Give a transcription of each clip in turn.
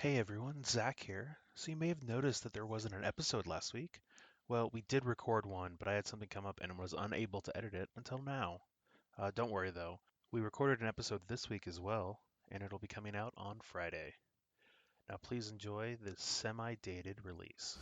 Hey everyone, Zach here. So you may have noticed that there wasn't an episode last week. Well, we did record one, but I had something come up and was unable to edit it until now. Don't worry though, we recorded an episode this week as well, and it'll be coming out on Friday. Now please enjoy this semi-dated release.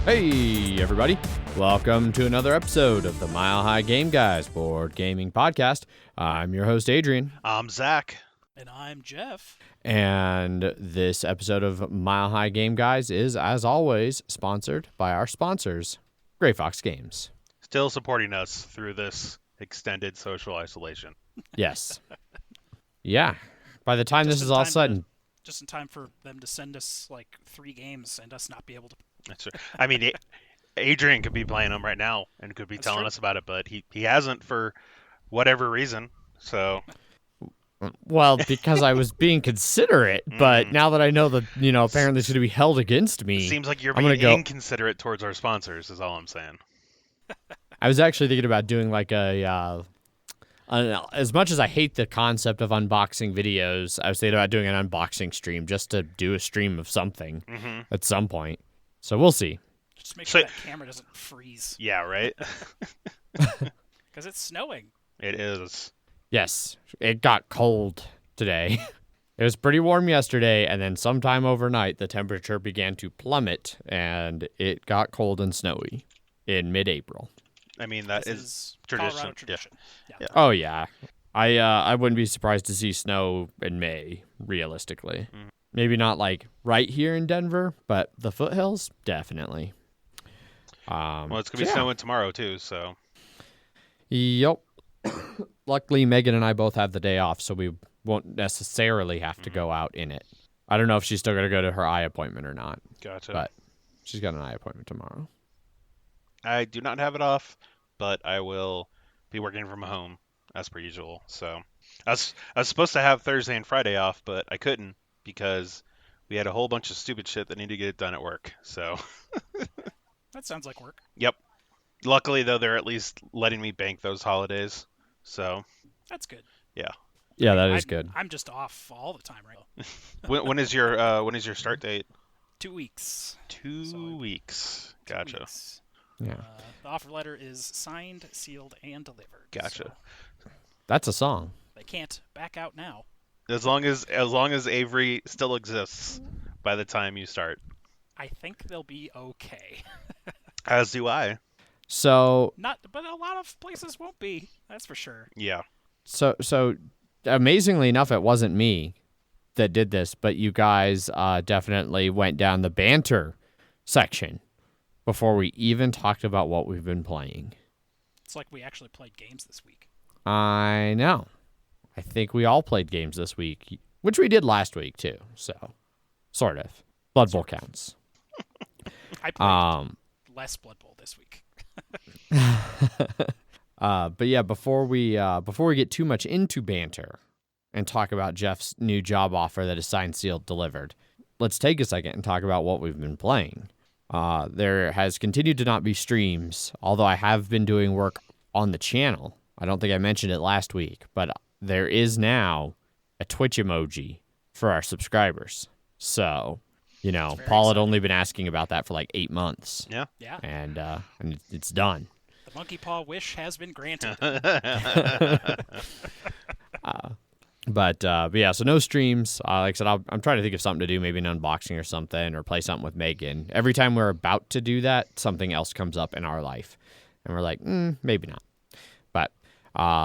Hey, everybody. Welcome to another episode of the Mile High Game Guys board gaming podcast. I'm your host, Adrian. I'm Zach. And I'm Jeff. And this episode of Mile High Game Guys is, as always, sponsored by our sponsors, Gray Fox Games. Still supporting us through this extended social isolation. Yes. Yeah. By the time this is all said, just in time for them to send us like 3 games and us not be able to. That's right. I mean, Adrian could be playing them right now and could be That's telling true. us about it, but he hasn't for whatever reason. So, well, because I was being considerate, but now that I know that, apparently it's going to be held against me. it seems like you're I'm being gonna go- inconsiderate towards our sponsors, is all I'm saying. I was actually thinking about doing like as much as I hate the concept of unboxing videos, I was thinking about doing an unboxing stream just to do a stream of something at some point. So we'll see. Just make sure that camera doesn't freeze Yeah, right? because it's snowing. It is. Yes, it got cold today. It was pretty warm yesterday, and then sometime overnight, the temperature began to plummet, and it got cold and snowy in mid-April. I mean, that This is Colorado tradition. tradition. Yeah. Oh, yeah. I wouldn't be surprised to see snow in May, realistically. Maybe not like right here in Denver, but the foothills, definitely. Well, it's going to be snowing tomorrow, too, so. Yep. Luckily, Megan and I both have the day off, so we won't necessarily have to go out in it. I don't know if she's still going to go to her eye appointment or not, Gotcha. but she's got an eye appointment tomorrow. I do not have it off, but I will be working from home, as per usual. So, I was supposed to have Thursday and Friday off, but I couldn't because we had a whole bunch of stupid shit that needed to get done at work. So, That sounds like work. yep. Luckily, though, they're at least letting me bank those holidays. So, That's good. yeah. Yeah, that is good. I'm just off all the time right now. When is your start date? 2 weeks. 2 So, weeks. 2 Gotcha. weeks. Yeah, The offer letter is signed, sealed, and delivered. Gotcha. So that's a song. they can't back out now. As long as Avery still exists by the time you start, I think they'll be okay. as do I. So, But a lot of places won't be. That's for sure. Yeah. so amazingly enough, it wasn't me that did this, but you guys definitely went down the banter section before we even talked about what we've been playing. It's like we actually played games this week. I know. I think we all played games this week, which we did last week too. So, sort of. Blood Bowl counts. I played less Blood Bowl this week. But yeah, before we get too much into banter and talk about Jeff's new job offer that is signed, sealed, delivered, let's take a second and talk about what we've been playing. There has continued to not be streams, although I have been doing work on the channel. I don't think I mentioned it last week, but there is now a Twitch emoji for our subscribers. So, very Paul had exciting. only been asking about that for like 8 months, Yeah. Yeah. and it's done. The monkey paw wish has been granted. But yeah, so no streams. Like I said, I'm trying to think of something to do, maybe an unboxing or something, or play something with Megan. Every time we're about to do that, something else comes up in our life, and we're like, maybe not. But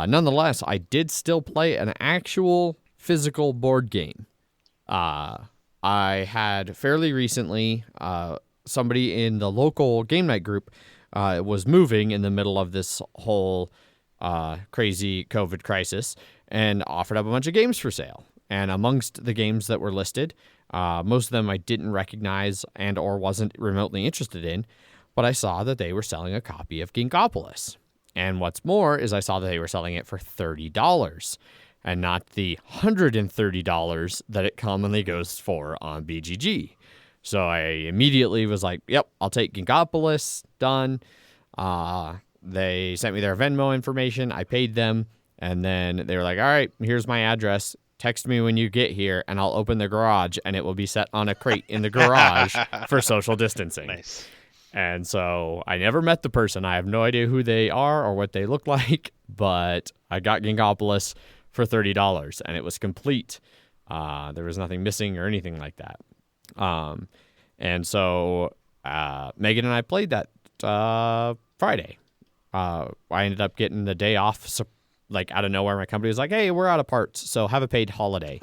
nonetheless, I did still play an actual physical board game. I had fairly recently somebody in the local game night group was moving in the middle of this whole crazy COVID crisis and offered up a bunch of games for sale. And amongst the games that were listed, most of them I didn't recognize and or wasn't remotely interested in, but I saw that they were selling a copy of Ginkgopolis. And what's more is I saw that they were selling it for $30. and not the $130 that it commonly goes for on BGG. So I immediately was like, yep, I'll take Ginkgopolis, done. They sent me their Venmo information. I paid them. And then they were like, all right, here's my address. Text me when you get here, and I'll open the garage, and it will be set on a crate in the garage for social distancing. Nice. And so I never met the person. I have no idea who they are or what they look like, but I got Ginkgopolis for $30, and it was complete. There was nothing missing or anything like that. And so Megan and I played that Friday. I ended up getting the day off, like out of nowhere. My company was like, hey, we're out of parts, so have a paid holiday.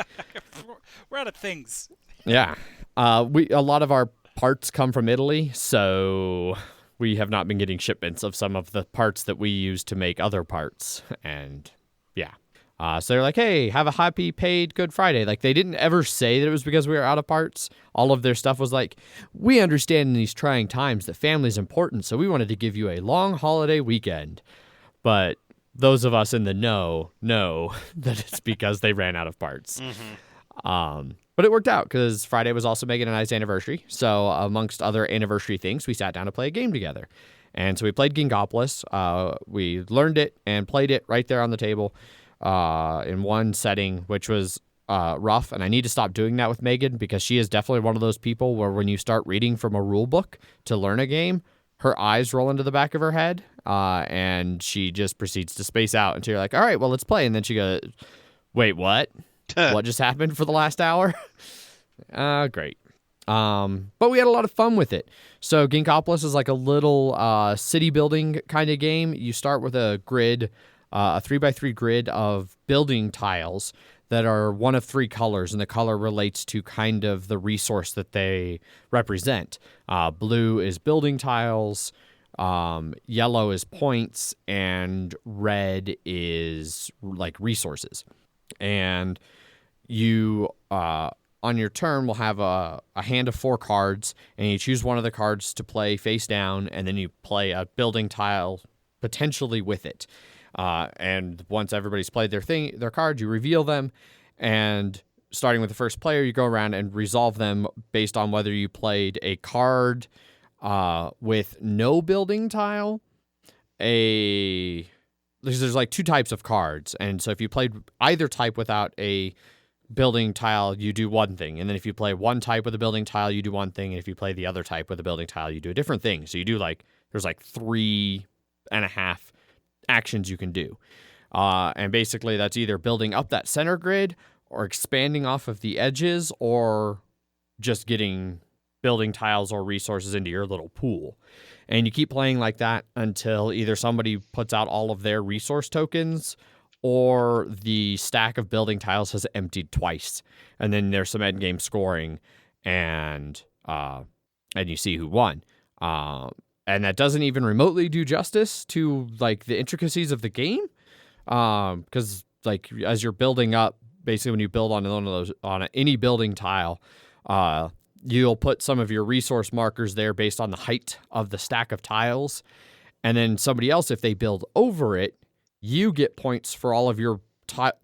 We're out of things. Yeah. A lot of our parts come from Italy, so we have not been getting shipments of some of the parts that we use to make other parts. And yeah. So they're like, hey, have a happy paid Good Friday. Like, they didn't ever say that it was because we were out of parts. All of their stuff was like, we understand in these trying times that family's important, so we wanted to give you a long holiday weekend. But those of us in the know that it's because they ran out of parts. Mm-hmm. But it worked out because Friday was also Megan and I's anniversary. So amongst other anniversary things, we sat down to play a game together. And so we played Ginkgopolis. We learned it and played it right there on the table in one setting, which was rough. And I need to stop doing that with Megan because she is definitely one of those people where when you start reading from a rule book to learn a game, her eyes roll into the back of her head, and she just proceeds to space out until you're like, all right, well, let's play. And then she goes, wait, what? What just happened for the last hour? Great. But we had a lot of fun with it. So Ginkgopolis is like a little city building kind of game. You start with a grid, a 3x3 grid of building tiles that are one of three colors, and the color relates to kind of the resource that they represent. Blue is building tiles, yellow is points, and red is like resources. And you, on your turn, will have a hand of 4 cards, and you choose one of the cards to play face down, and then you play a building tile potentially with it. And once everybody's played their cards, you reveal them, and starting with the first player, you go around and resolve them based on whether you played a card with no building tile, there's like 2 types of cards, and so if you played either type without a building tile, you do one thing, and then if you play one type with a building tile, you do one thing, and if you play the other type with a building tile, you do a different thing. So you do there's 3.5 actions you can do. And basically that's either building up that center grid or expanding off of the edges or just getting building tiles or resources into your little pool. And you keep playing like that until either somebody puts out all of their resource tokens or the stack of building tiles has emptied twice. And then there's some end game scoring and you see who won. And that doesn't even remotely do justice to like the intricacies of the game. Because like as you're building up, basically when you build on one of those on any building tile, you'll put some of your resource markers there based on the height of the stack of tiles. And then somebody else, if they build over it, you get points for all of your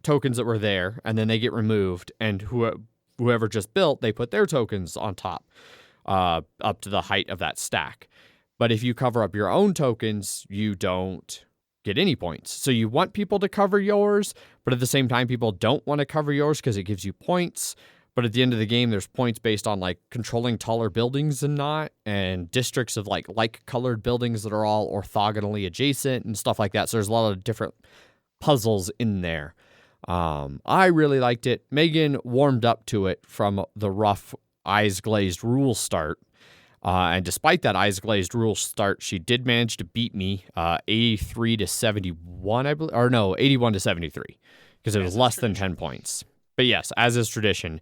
tokens that were there, and then they get removed. And whoever just built, they put their tokens on top, up to the height of that stack. But if you cover up your own tokens, you don't get any points. So you want people to cover yours, but at the same time, people don't want to cover yours because it gives you points. But at the end of the game, there's points based on like controlling taller buildings and districts of like colored buildings that are all orthogonally adjacent and stuff like that. So there's a lot of different puzzles in there. I really liked it. Megan warmed up to it from the rough eyes glazed rule start. And despite that eyes glazed rule start, she did manage to beat me 83-71, I believe, or no, 81-73, because it was less than 10 points. But yes, as is tradition,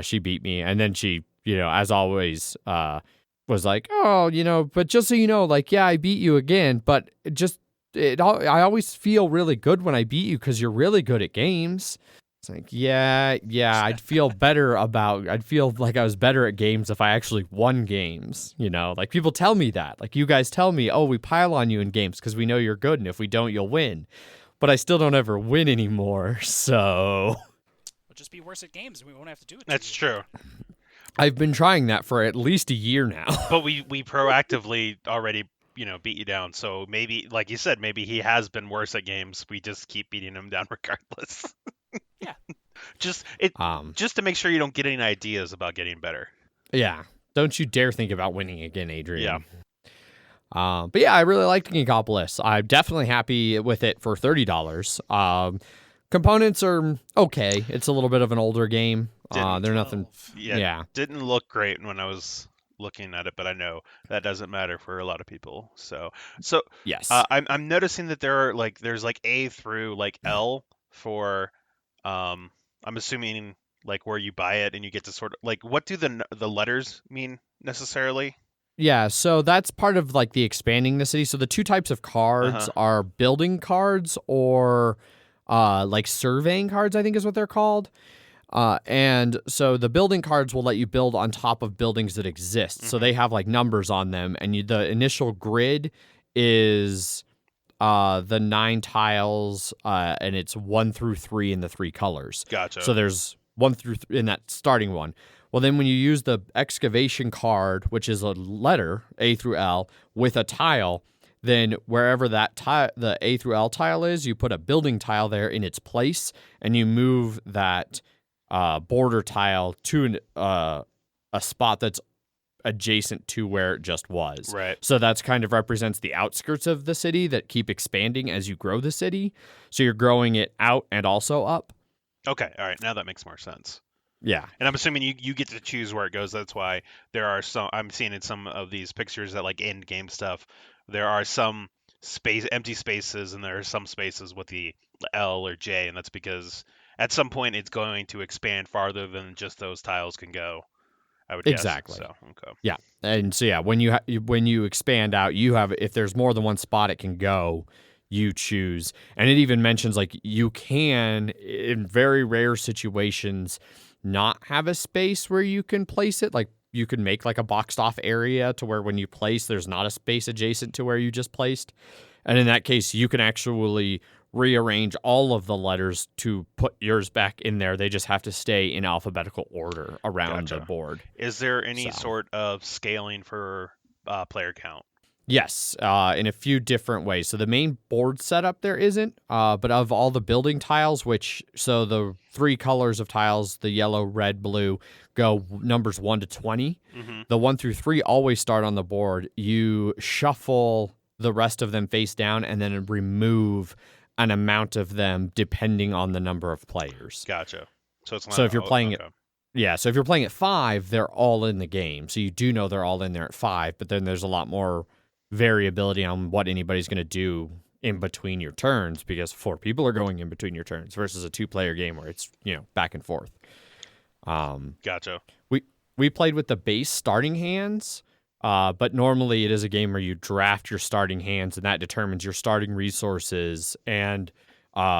she beat me, and then she, as always, was like, oh, but just so you know, like, yeah, I beat you again, but I always feel really good when I beat you because you're really good at games. It's like, yeah, I'd feel like I was better at games if I actually won games, like people tell me that, like you guys tell me, oh, we pile on you in games because we know you're good, and if we don't, you'll win. but I still don't ever win anymore. So We'll just be worse at games, and we won't have to do it. That's true. I've been trying that for at least a year now. But we proactively already, beat you down. So maybe, like you said, maybe he has been worse at games. We just keep beating him down regardless. Yeah. Just to make sure you don't get any ideas about getting better. Yeah. Don't you dare think about winning again, Adrian. Yeah. But yeah, I really liked Ginkgopolis. I'm definitely happy with it for $30. Components are okay. It's a little bit of an older game. They're nothing. Yeah. Didn't look great when I was looking at it, but I know that doesn't matter for a lot of people. So Yes. I'm noticing that there's A through L for I'm assuming where you buy it and you get to sort of what do the letters mean necessarily? Yeah, so that's part of the expanding the city. So the two types of cards are building cards or surveying cards, I think is what they're called. And so the building cards will let you build on top of buildings that exist. So they have numbers on them, and the initial grid is the 9 tiles, and it's 1 through 3 in the 3 colors. Gotcha. So there's 1 through in that starting one. Well, then when you use the excavation card, which is a letter A through L with a tile, then wherever that the A through L tile is, you put a building tile there in its place, and you move that border tile to a spot that's adjacent to where it just was. Right. So that's kind of represents the outskirts of the city that keep expanding as you grow the city. So you're growing it out and also up. Okay. All right. Now that makes more sense. Yeah. And I'm assuming you get to choose where it goes. That's why there are some, I'm seeing in some of these pictures that end game stuff, there are some empty spaces, and there are some spaces with the L or J, and that's because at some point it's going to expand farther than just those tiles can go. I would exactly. guess. So, okay. Yeah. And so yeah, when you expand out, you have, if there's more than one spot it can go, you choose. And it even mentions you can, in very rare situations, not have a space where you can place it. You can make a boxed off area to where when you place, there's not a space adjacent to where you just placed. And in that case, you can actually rearrange all of the letters to put yours back in there. They just have to stay in alphabetical order around the board. Is there any sort of scaling for player count? Yes, in a few different ways. So the main board setup there isn't, but of all the building tiles, so the 3 colors of tiles, the yellow, red, blue, go numbers 1 to 20. Mm-hmm. The 1 through 3 always start on the board. You shuffle the rest of them face down and then remove an amount of them depending on the number of players. Gotcha. So it's not, so if you're playing it. Yeah, so if you're playing at 5, they're all in the game. So you do know they're all in there at 5, but then there's a lot more variability on what anybody's going to do in between your turns, because 4 people are going in between your turns versus a 2-player game where it's back and forth. Gotcha. We played with the base starting hands, but normally it is a game where you draft your starting hands, and that determines your starting resources and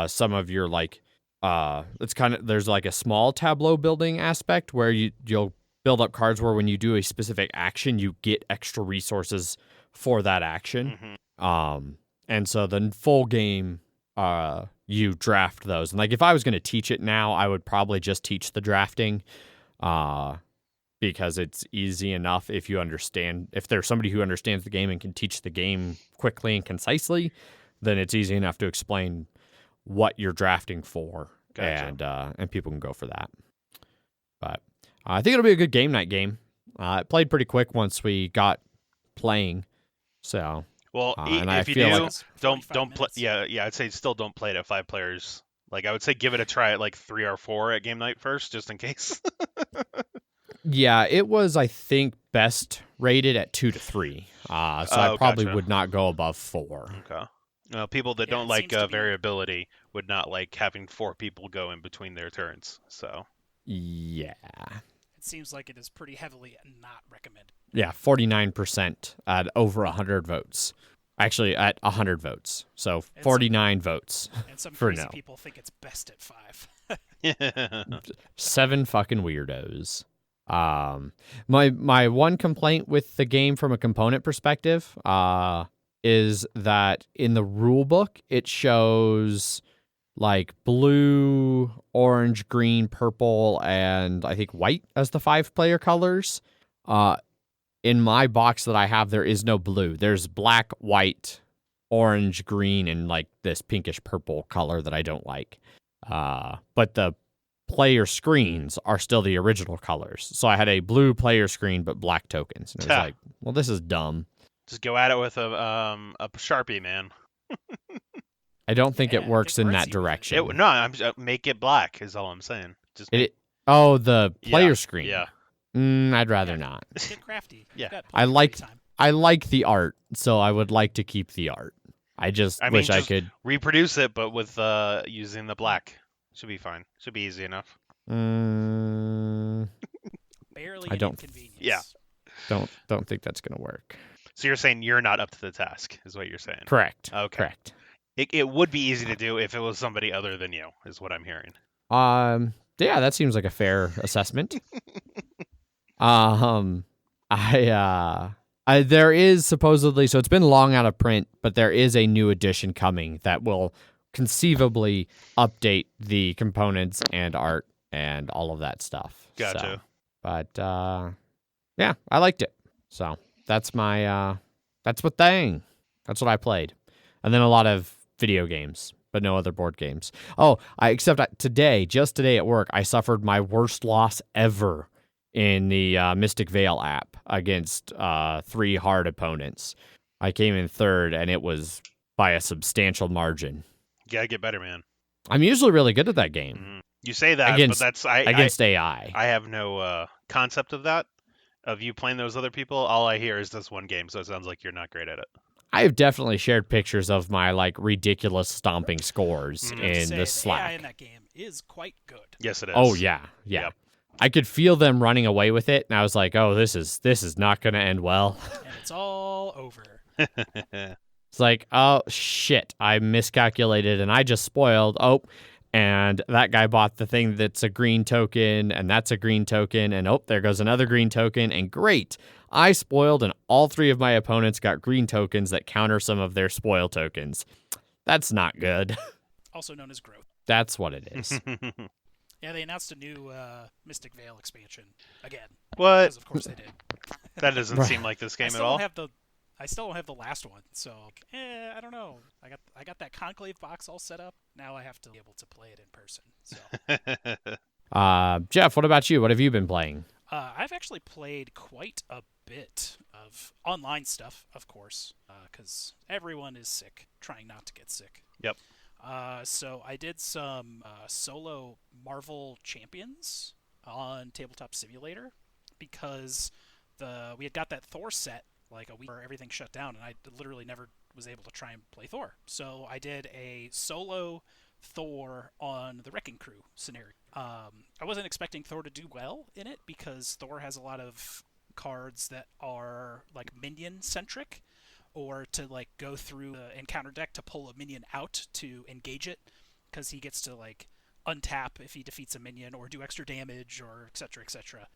some of your it's kind of, there's a small tableau building aspect where you'll build up cards where when you do a specific action you get extra resources for that action. Mm-hmm. And so the full game, you draft those. And if I was going to teach it now, I would probably just teach the drafting, because it's easy enough if there's somebody who understands the game and can teach the game quickly and concisely, then it's easy enough to explain what you're drafting for. Gotcha. And people can go for that. But I think it'll be a good game night game. It played pretty quick once we got playing. So if you do, don't play. Yeah, I'd say still don't play it at 5 players. I would say give it a try at 3 or 4 at game night first, just in case. Yeah, it was, I think, best rated at 2 to 3. So I probably would not go above 4. Okay. People that don't like variability would not like having 4 people go in between their turns. So. Yeah. It seems like it is pretty heavily not recommended. Yeah, 49% at over 100 votes. Actually, at 100 votes. So 49 votes. And some for crazy no. people think it's best at 5. 7 fucking weirdos. My one complaint with the game from a component perspective, is that in the rule book, it shows like blue, orange, green, purple, and I think white as the 5-player colors. In my box that I have, there is no blue. There's black, white, orange, green, and like this pinkish purple color that I don't like. But the player screens are still the original colors. So I had a blue player screen but black tokens. And it was like, well, this is dumb. Just go at it with a Sharpie, man. I don't think it works in that direction. Make it black is all I'm saying. Just the player screen. Yeah. I'd rather not. Get crafty. Yeah. I like the art, so I would like to keep the art. I wish I could reproduce it, but with using the black. Should be fine. Should be easy enough. Barely I don't. Inconvenience. Yeah. Don't think that's gonna work. So you're saying you're not up to the task, is what you're saying? Correct. Okay. Correct. It would be easy to do if it was somebody other than you, is what I'm hearing. Yeah, that seems like a fair assessment. There is supposedly, so it's been long out of print, but there is a new edition coming that will conceivably update the components and art and all of that stuff. Gotcha. So, but yeah, I liked it. So that's my that's what I played, and then a lot of video games, but no other board games. Just today at work, I suffered my worst loss ever in the Mystic Vale app against 3 hard opponents. I came in third, and it was by a substantial margin. You gotta get better, man. I'm usually really good at that game. Mm-hmm. You say that, but that's against AI. I have no concept of that, of you playing those other people. All I hear is this one game, so it sounds like you're not great at it. I have definitely shared pictures of my like ridiculous stomping scores in the Slack. The AI in that game is quite good. Yes, it is. Oh yeah. Yep. I could feel them running away with it, and I was like, "Oh, this is not going to end well." And it's all over. It's like, "Oh shit, I miscalculated, and I just spoiled." Oh, and that guy bought the thing that's a green token, and that's a green token, and oh, there goes another green token, and great. I spoiled, and all 3 of my opponents got green tokens that counter some of their spoil tokens. That's not good. Also known as growth. That's what it is. Yeah, they announced a new Mystic Vale expansion again. What? Because of course they did. That doesn't seem like this game at all. I still don't have the last one, so I don't know. I got that Conclave box all set up. Now I have to be able to play it in person. So. Jeff, what about you? What have you been playing? I've actually played quite a bit of online stuff, of course, because everyone is sick, trying not to get sick. Yep. So I did some solo Marvel Champions on Tabletop Simulator because we had got that Thor set like a week where everything shut down, and I literally never was able to try and play Thor. So I did a solo Thor on the Wrecking Crew scenario. I wasn't expecting Thor to do well in it because Thor has a lot of cards that are like minion centric, or to like go through the encounter deck to pull a minion out to engage it, because he gets to like untap if he defeats a minion or do extra damage or etc. etc.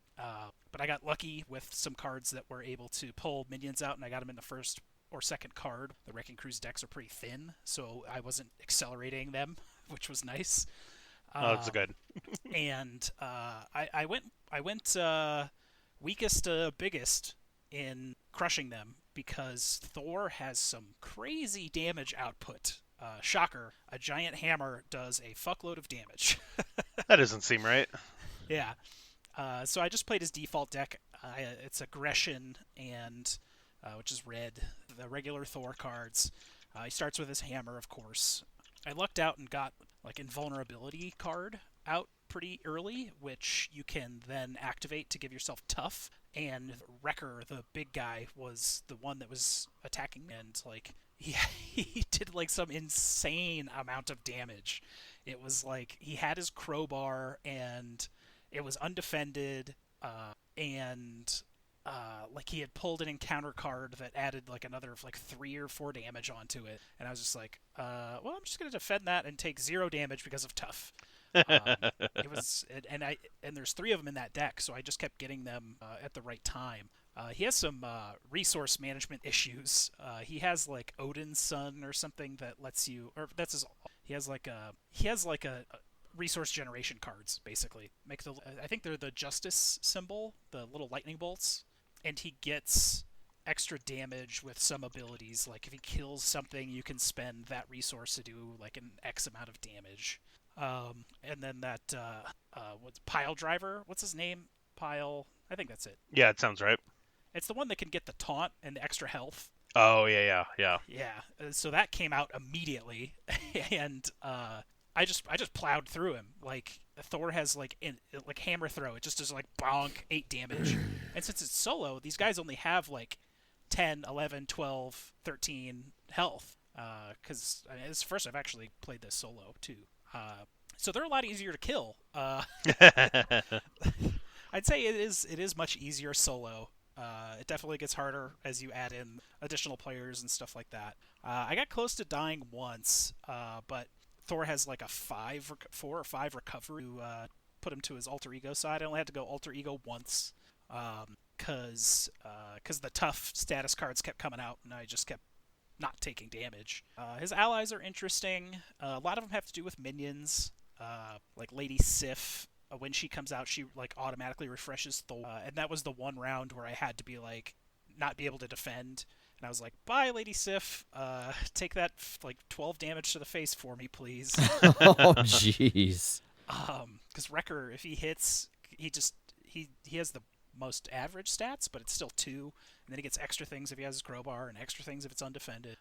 But I got lucky with some cards that were able to pull minions out, and I got them in the first or second card. The Wrecking Crew's decks are pretty thin, so I wasn't accelerating them, which was nice. That's good. And I went weakest to biggest in crushing them because Thor has some crazy damage output. Shocker, a giant hammer does a fuckload of damage. That doesn't seem right. Yeah. So I just played his default deck. It's aggression and which is red, the regular Thor cards. He starts with his hammer, of course. I lucked out and got like invulnerability card out pretty early, which you can then activate to give yourself tough. And Wrecker, the big guy, was the one that was attacking, and like he did like some insane amount of damage. It was like he had his crowbar and it was undefended, and like he had pulled an encounter card that added like another like 3 or 4 damage onto it, and I was just like, well, I'm just gonna defend that and take 0 damage because of tough. It was, and there's 3 of them in that deck, so I just kept getting them at the right time. He has some resource management issues. He has like Odin's Son or something that lets you, or that's his. He has like a resource generation cards basically. I think they're the Justice symbol, the little lightning bolts, and he gets extra damage with some abilities. Like if he kills something, you can spend that resource to do like an X amount of damage. And then that what's Pile Driver? What's his name? Pile. I think that's it. Yeah, it sounds right. It's the one that can get the taunt and the extra health. Oh, yeah. Yeah. So that came out immediately, and I just plowed through him. Like Thor has like hammer throw. It just does like bonk 8 damage. And since it's solo, these guys only have like 10, 11, 12, 13 health. Because it's the first I've actually played this solo too. So they're a lot easier to kill. I'd say it is much easier solo. It definitely gets harder as you add in additional players and stuff like that. I got close to dying once, but Thor has like a 4 or 5 recovery to put him to his alter ego side. I only had to go alter ego once because the tough status cards kept coming out, and I just kept not taking damage. His allies are interesting. A lot of them have to do with minions, like Lady Sif. When she comes out, she like automatically refreshes Thor, and that was the one round where I had to be like not be able to defend, and I was like, "Bye, Lady Sif. Take that like 12 damage to the face for me, please." Oh, jeez. Because Wrecker, if he hits, he has the most average stats, but it's still 2, and then he gets extra things if he has his crowbar, and extra things if it's undefended.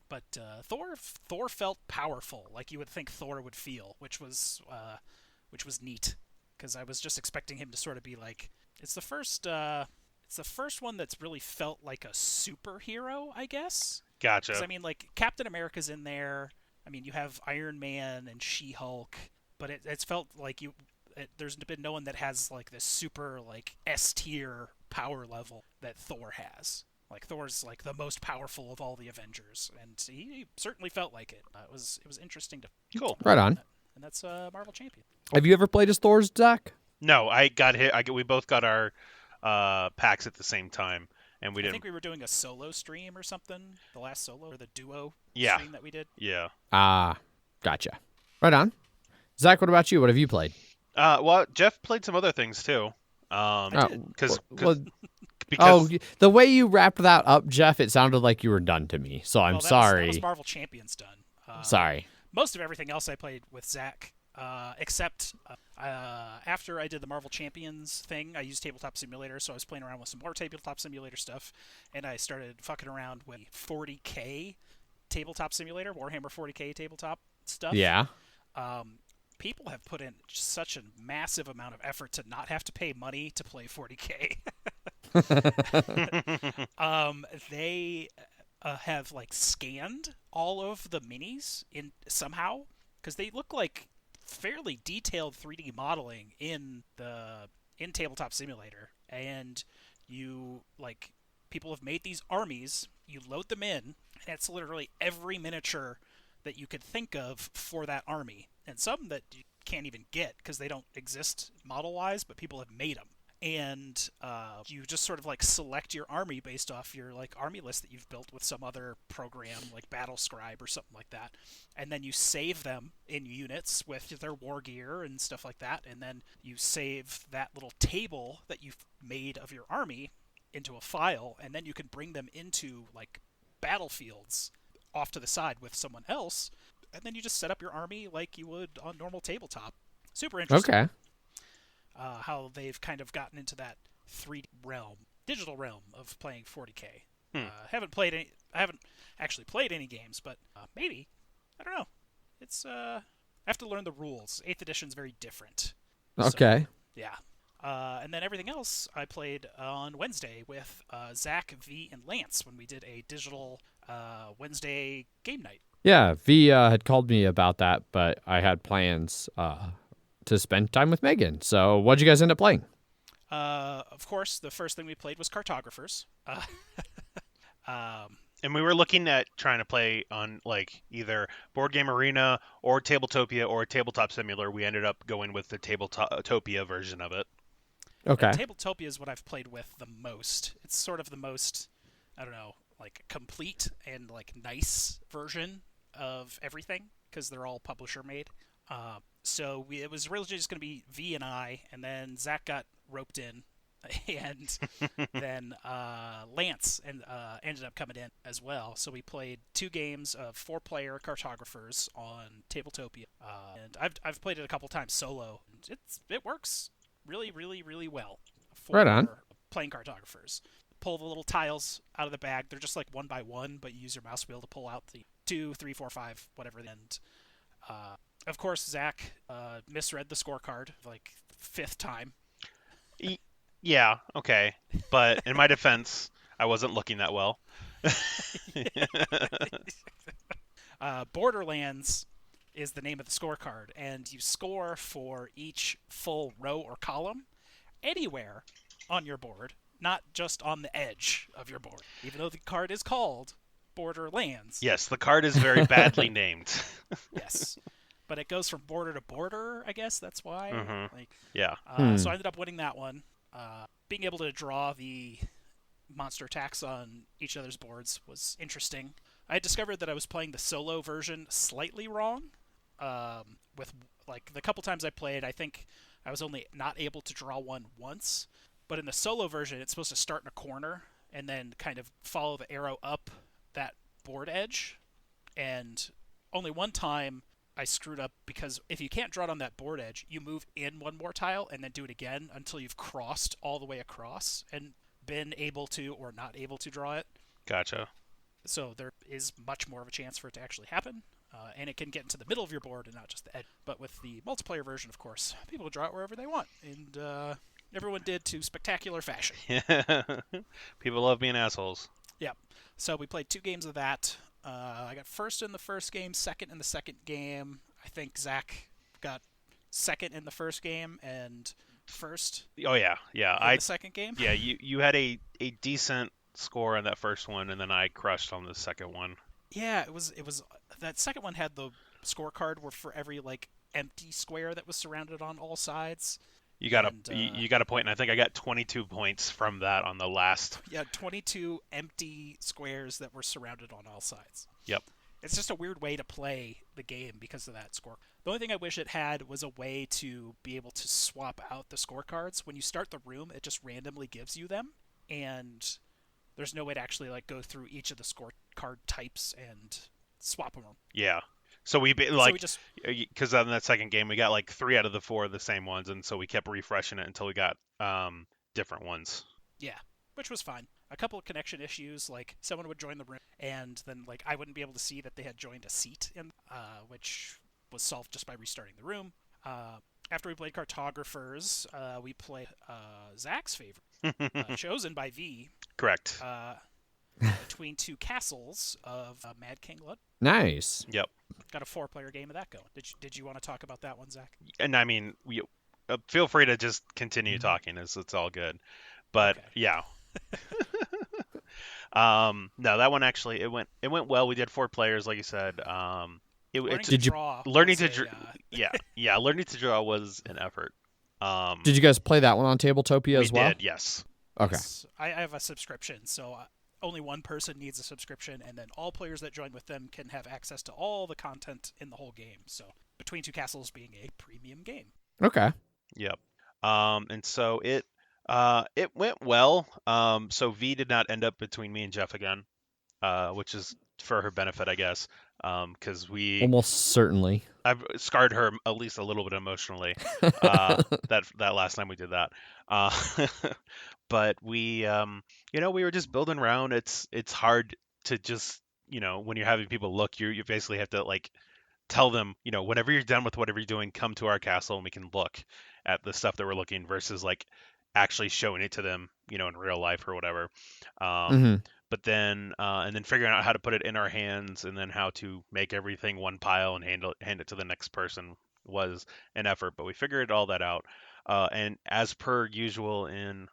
But Thor felt powerful, like you would think Thor would feel, which was neat, because I was just expecting him to sort of be like, it's the first one that's really felt like a superhero, I guess. Gotcha. 'Cause, I mean, like Captain America's in there. I mean, you have Iron Man and She-Hulk, but it's felt like there's been no one that has like this super like S tier power level that Thor has. Like Thor's like the most powerful of all the Avengers, and he certainly felt like it. It was interesting to. Cool. Right on. And that's Marvel Champion. Have you ever played as Thor, Zach? No, I got hit. We both got our packs at the same time, and we I didn't. think we were doing a solo stream or something. The last solo or the duo Yeah. stream that we did. Yeah. Gotcha. Right on. Zach, what about you? What have you played? Well, Jeff played some other things too. Because the way you wrapped that up, Jeff, it sounded like you were done to me. So I'm sorry. That was Marvel Champions done. Sorry. Most of everything else I played with Zach, except after I did the Marvel Champions thing, I used Tabletop Simulator, so I was playing around with some more Tabletop Simulator stuff, and I started fucking around with 40K Tabletop Simulator, Warhammer 40K tabletop stuff. Yeah. People have put in such a massive amount of effort to not have to pay money to play 40K. They have like scanned all of the minis in somehow, because they look like fairly detailed 3D modeling in Tabletop Simulator, and people have made these armies. You load them in, and it's literally every miniature that you could think of for that army, and some that you can't even get because they don't exist model-wise, but people have made them. And you just sort of like select your army based off your like army list that you've built with some other program like Battle Scribe or something like that, and then you save them in units with their war gear and stuff like that, and then you save that little table that you've made of your army into a file, and then you can bring them into like battlefields off to the side with someone else, and then you just set up your army like you would on normal tabletop. Super interesting. Okay. How they've kind of gotten into that 3D realm, digital realm of playing 40K. I haven't actually played any games, but maybe. I don't know. It's I have to learn the rules. 8th edition's very different. Okay. So, yeah. And then everything else I played on Wednesday with Zach, V, and Lance when we did a digital Wednesday game night. Yeah, V had called me about that, but I had plans to spend time with Megan. So what'd you guys end up playing? Of course, the first thing we played was Cartographers. And we were looking at trying to play on like either Board Game Arena or Tabletopia or Tabletop Simulator. We ended up going with the Tabletopia version of it. Okay. Tabletopia is what I've played with the most. It's sort of the most, I don't know, like complete and like nice version of everything because they're all publisher made. It was really just going to be V and I, and then Zach got roped in, and then Lance ended up coming in as well. So we played 2 games of 4-player Cartographers on Tabletopia, and I've played it a couple times solo. And it works really, really, really well for Right on. playing Cartographers. Pull the little tiles out of the bag. They're just like one by one, but you use your mouse wheel to pull out the 2, 3, 4, 5, whatever. And of course, Zach misread the scorecard like 5th time. Yeah, okay. But in my defense, I wasn't looking that well. Borderlands is the name of the scorecard, and you score for each full row or column anywhere on your board, not just on the edge of your board, even though the card is called Borderlands. Yes, the card is very badly named. Yes. But it goes from border to border, I guess. That's why. Mm-hmm. Like, Yeah. So I ended up winning that one. Being able to draw the monster attacks on each other's boards was interesting. I discovered that I was playing the solo version slightly wrong. With like the couple times I played, I think I was only not able to draw one once. But in the solo version, it's supposed to start in a corner and then kind of follow the arrow up that board edge. And only one time I screwed up because if you can't draw it on that board edge, you move in one more tile and then do it again until you've crossed all the way across and been able to or not able to draw it. Gotcha. So there is much more of a chance for it to actually happen. And it can get into the middle of your board and not just the edge. But with the multiplayer version, of course, people draw it wherever they want. And everyone did to spectacular fashion. People love being assholes. Yeah. So we played 2 games of that. I got first in the first game, second in the second game. I think Zach got second in the first game and first Oh yeah, yeah. in the second game. Yeah, you had a decent score on that first one, and then I crushed on the second one. Yeah, it was that second one had the scorecard where for every like empty square that was surrounded on all sides. You got you got a point, and I think I got 22 points from that on the last. Yeah, 22 empty squares that were surrounded on all sides. Yep. It's just a weird way to play the game because of that score. The only thing I wish it had was a way to be able to swap out the scorecards. When you start the room, it just randomly gives you them, and there's no way to actually like go through each of the scorecard types and swap them. Yeah. So we because on that second game we got like 3 out of the 4 of the same ones, and so we kept refreshing it until we got different ones. Yeah, which was fine. A couple of connection issues, like someone would join the room and then like I wouldn't be able to see that they had joined a seat in, which was solved just by restarting the room. After we played Cartographers, we played Zach's favorite, chosen by V. Correct. Between 2 castles of Mad King Ludwig. Nice. Yep. Got a 4-player game of that going. Did you want to talk about that one, Zach? And I mean, feel free to just continue talking. It's all good. But okay. Yeah. No, that one actually it went well. We did 4 players, like you said. Learning to draw was an effort. Did you guys play that one on Tabletopia as well? We did, yes. Okay. Yes. I have a subscription, so only one person needs a subscription, and then all players that join with them can have access to all the content in the whole game. So Between Two Castles being a premium game. Okay. Yep. And so it went well. So V did not end up between me and Jeff again, which is for her benefit, I guess. Because almost certainly I've scarred her at least a little bit emotionally. That last time we did that. But we we were just building around. It's hard to just when you're having people look, you basically have to like tell them whenever you're done with whatever you're doing, come to our castle and we can look at the stuff that we're looking versus like actually showing it to them in real life or whatever. But then and then figuring out how to put it in our hands and then how to make everything one pile and hand it to the next person was an effort, but we figured all that out. And as per usual in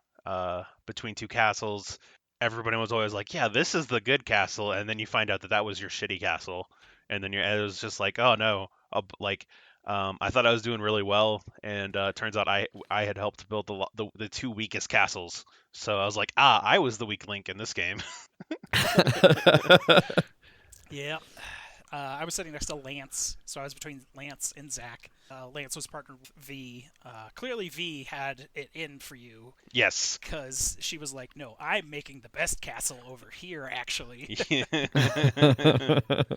Between Two Castles, everybody was always like, yeah, this is the good castle, and then you find out that that was your shitty castle, and then it was just like, oh no, I thought I was doing really well, and turns out I had helped build the two weakest castles, so I was like, I was the weak link in this game. Yeah. I was sitting next to Lance, so I was between Lance and Zach. Lance was partnered with V. Clearly, V had it in for you Yes. because she was like, "No, I'm making the best castle over here." Actually,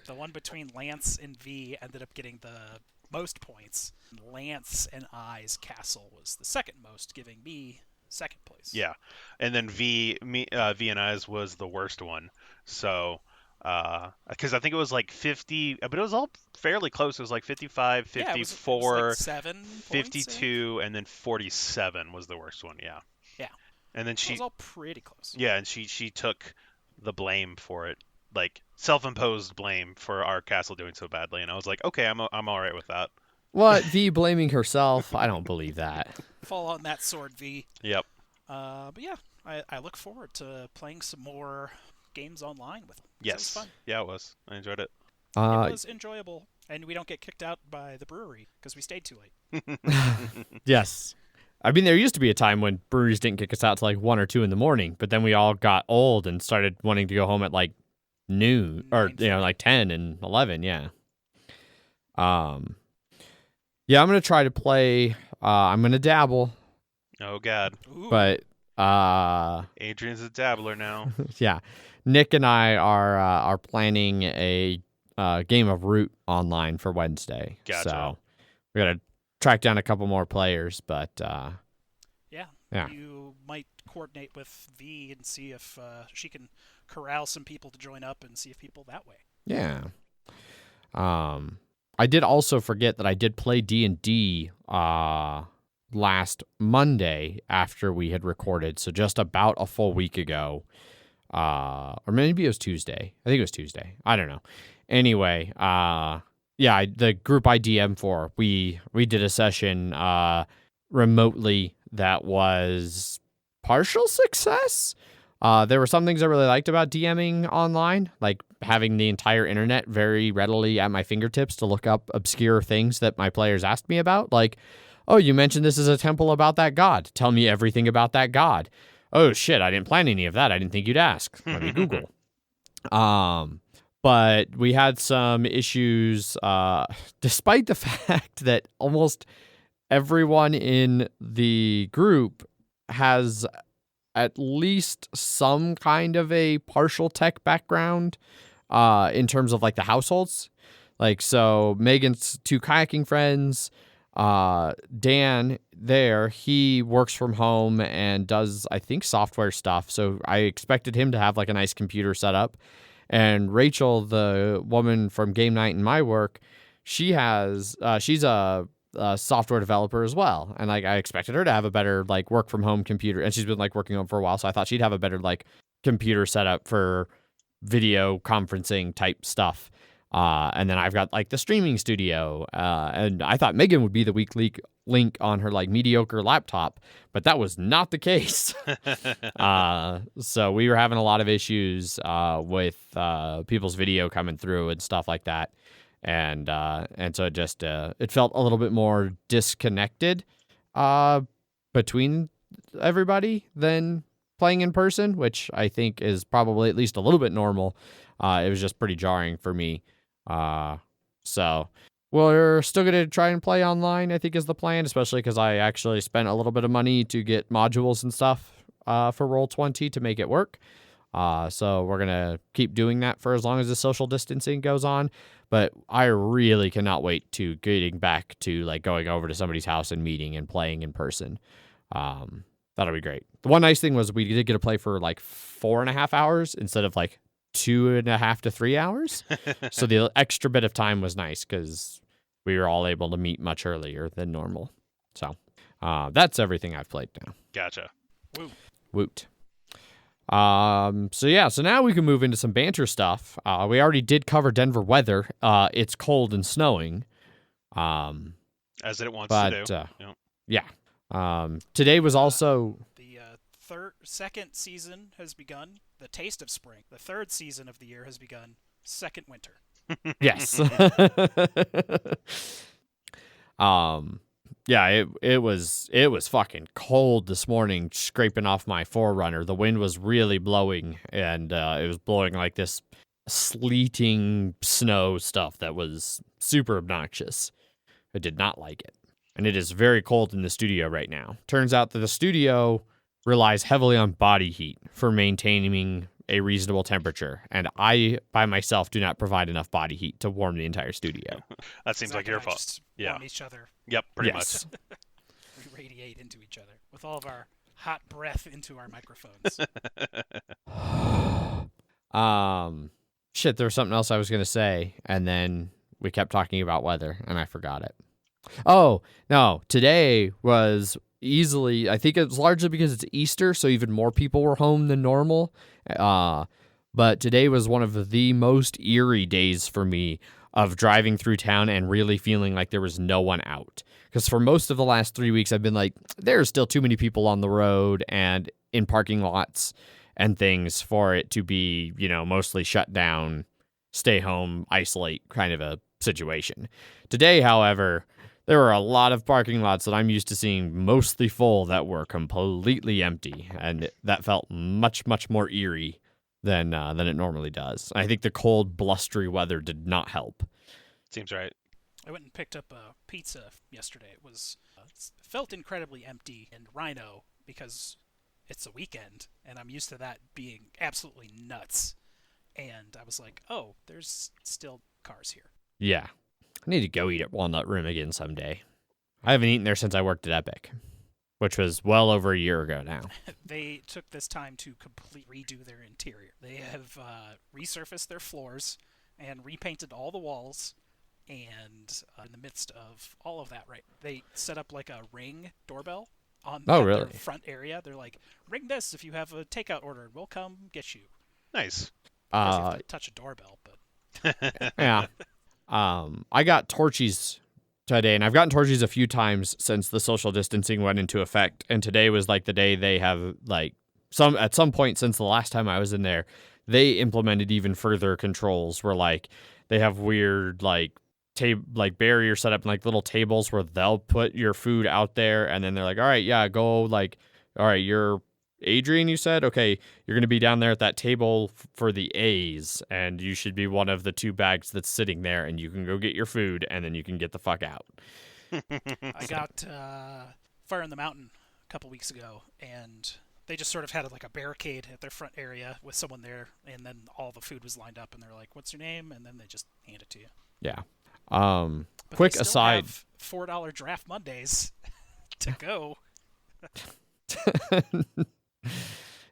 the one between Lance and V ended up getting the most points. Lance and I's castle was the second most, giving me second place. Yeah, and then V and I's was the worst one. So, because I think it was like 50, but it was all fairly close. It was like 55, Yeah, it was 54, like 7 points. 52, and then 47 was the worst one. Yeah. Yeah. And then It was all pretty close. yeah, and she took the blame for it, like self-imposed blame for our castle doing so badly. And I was like, okay, I'm all right with that. What? V blaming herself? I don't believe that. Fall on that sword, V. Yep. But yeah, I look forward to playing some more games online with them. Yes. It was fun. Yeah, it was. I enjoyed it. It was enjoyable, and we don't get kicked out by the brewery because we stayed too late. Yes. I mean, there used to be a time when breweries didn't kick us out till like 1 or 2 in the morning, but then we all got old and started wanting to go home at like noon or 9:30. like 10 and 11. Yeah. Yeah, I'm gonna try to play. I'm gonna dabble, Oh God, Ooh. but Adrian's a dabbler now. yeah, Nick and I are planning a game of Root online for Wednesday. Gotcha. So we gotta track down a couple more players, but Yeah. Yeah. You might coordinate with V and see if she can corral some people to join up and see if people that way. yeah. I did also forget that I did play D&D last Monday after we had recorded, so just about a full week ago. Or maybe it was Tuesday. I think it was Tuesday. I don't know. Anyway, yeah, the group I DM for, we did a session remotely that was partial success. There were some things I really liked about DMing online, like having the entire internet very readily at my fingertips to look up obscure things that my players asked me about. Like, oh, you mentioned this is a temple about that god. Tell me everything about that god. Oh, shit, I didn't plan any of that. I didn't think you'd ask. Let me Google. But we had some issues, despite the fact that almost everyone in the group has at least some kind of a partial tech background in terms of like the households. Like, so Megan's 2 kayaking friends, Dan there, he works from home and does, I think, software stuff. So I expected him to have like a nice computer set up. And Rachel, the woman from game night in my work, she's a software developer as well, and like I expected her to have a better like work from home computer, and she's been like working home for a while, so I thought she'd have a better like computer setup for video conferencing type stuff. And then I've got like the streaming studio, and I thought Megan would be the weak link on her like mediocre laptop, but that was not the case. So we were having a lot of issues with people's video coming through and stuff like that. And so it just it felt a little bit more disconnected between everybody than playing in person, which I think is probably at least a little bit normal. It was just pretty jarring for me. So we're still going to try and play online, I think is the plan, especially because I actually spent a little bit of money to get modules and stuff for Roll20 to make it work. So we're going to keep doing that for as long as the social distancing goes on. But I really cannot wait to getting back to like going over to somebody's house and meeting and playing in person. That'll be great. The one nice thing was we did get to play for like 4.5 hours instead of like 2.5 to 3 hours. So the extra bit of time was nice because we were all able to meet much earlier than normal. So that's everything I've played now. Gotcha. Woo. Woot. So yeah, so now we can move into some banter stuff. We already did cover Denver weather. It's cold and snowing. As it wants but to do. Yep. yeah. Today was also The second season has begun. The taste of spring. The third season of the year has begun. Second winter. Yes. Yeah, it was fucking cold this morning, scraping off my Forerunner. The wind was really blowing, and it was blowing like this sleeting snow stuff that was super obnoxious. I did not like it. And it is very cold in the studio right now. Turns out that the studio relies heavily on body heat for maintaining a reasonable temperature, and I, by myself, do not provide enough body heat to warm the entire studio. That seems Zach like your and I fault. just Yeah. warm each other. Yep, pretty Yes. We radiate into each other with all of our hot breath into our microphones. Shit, there was something else I was gonna say, and then we kept talking about weather, and I forgot it. Oh, no, today was easily, I think it's largely because it's Easter, so even more people were home than normal. But today was one of the most eerie days for me of driving through town and really feeling like there was no one out. Because for most of the last 3 weeks, I've been like, there's still too many people on the road and in parking lots and things for it to be, mostly shut down, stay home, isolate kind of a situation. Today, however, there were a lot of parking lots that I'm used to seeing mostly full that were completely empty, and that felt much, much more eerie than it normally does. I think the cold, blustery weather did not help. Seems right. I went and picked up a pizza yesterday. It felt incredibly empty in Rhino because it's a weekend, and I'm used to that being absolutely nuts. And I was like, oh, there's still cars here. Yeah. I need to go eat at Walnut Room again someday. I haven't eaten there since I worked at Epic, which was well over a year ago now. They took this time to completely redo their interior. They have resurfaced their floors and repainted all the walls. And in the midst of all of that, right, they set up like a Ring doorbell on really? their front area. They're like, ring this if you have a takeout order. We'll come get you. Nice. Of course, you have to touch a doorbell, but Yeah. I got Torchies today, and I've gotten Torchies a few times since the social distancing went into effect. And today was like the day they have at some point since the last time I was in there, they implemented even further controls where they have weird barrier set up in little tables where they'll put your food out there, and then they're like, all right, yeah, go all right, you're Adrian, you said? Okay, you're going to be down there at that table for the A's, and you should be one of the 2 bags that's sitting there, and you can go get your food, and then you can get the fuck out. I got Fire in the Mountain a couple weeks ago, and they just sort of had a barricade at their front area with someone there, and then all the food was lined up, and they're like, what's your name? And then they just hand it to you. Yeah. But Quick they still aside. have $4 draft Mondays to go.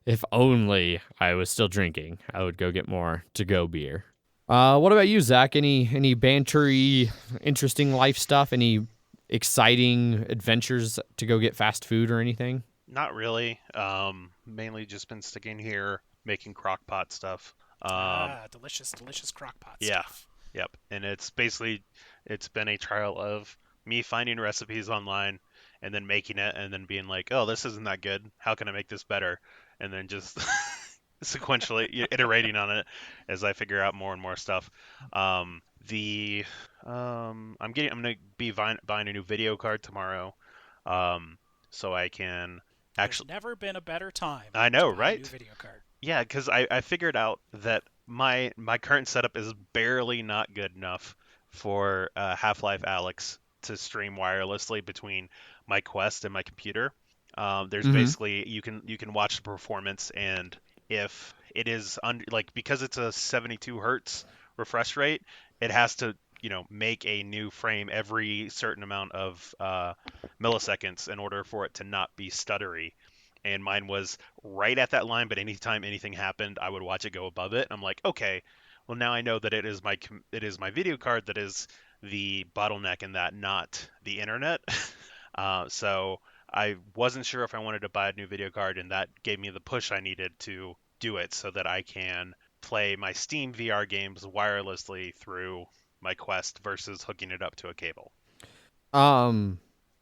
If only I was still drinking, I would go get more to-go beer. What about you, Zach? Any bantery, interesting life stuff? Any exciting adventures to go get fast food or anything? Not really. Mainly just been sticking here, making crock pot stuff. Delicious crockpot Yeah. stuff. Yep. And it's been a trial of me finding recipes online and then making it and then being like, oh, this isn't that good. How can I make this better? And then just sequentially iterating on it as I figure out more and more stuff. I'm gonna be buying a new video card tomorrow, so I can actually. There's never been a better time. I know, to buy a right? new video card. Yeah, because I figured out that my current setup is barely not good enough for Half-Life Alyx to stream wirelessly between my Quest and my computer. There's basically you can watch the performance, and if it is because it's a 72 hertz refresh rate, it has to make a new frame every certain amount of milliseconds in order for it to not be stuttery. And mine was right at that line, but anytime anything happened, I would watch it go above it. I'm like, okay, well now I know that it is my video card that is the bottleneck in that, not the internet. So I wasn't sure if I wanted to buy a new video card, and that gave me the push I needed to do it so that I can play my Steam VR games wirelessly through my Quest versus hooking it up to a cable.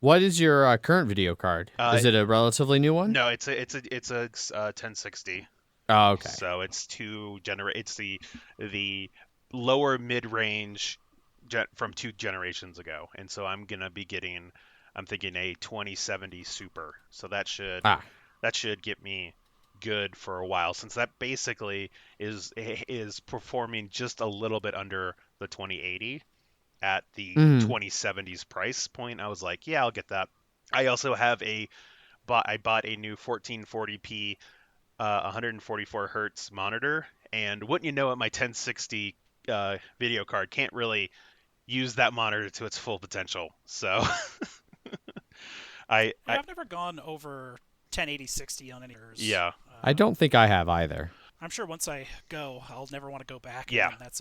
What is your current video card? Is it a relatively new one? No, it's a 1060. Oh, okay. So it's it's the lower mid range from 2 generations ago, and so I'm thinking a 2070 Super. So that should get me good for a while, since that basically is performing just a little bit under the 2080 at the Mm. 2070s price point. I was like, yeah, I'll get that. I also have I bought a new 1440p 144 hertz monitor, and wouldn't you know it, my 1060 video card can't really use that monitor to its full potential. So I've never gone over 1080/60 on any of yours. Yeah. I don't think I have either. I'm sure once I go, I'll never want to go back. Yeah. And that's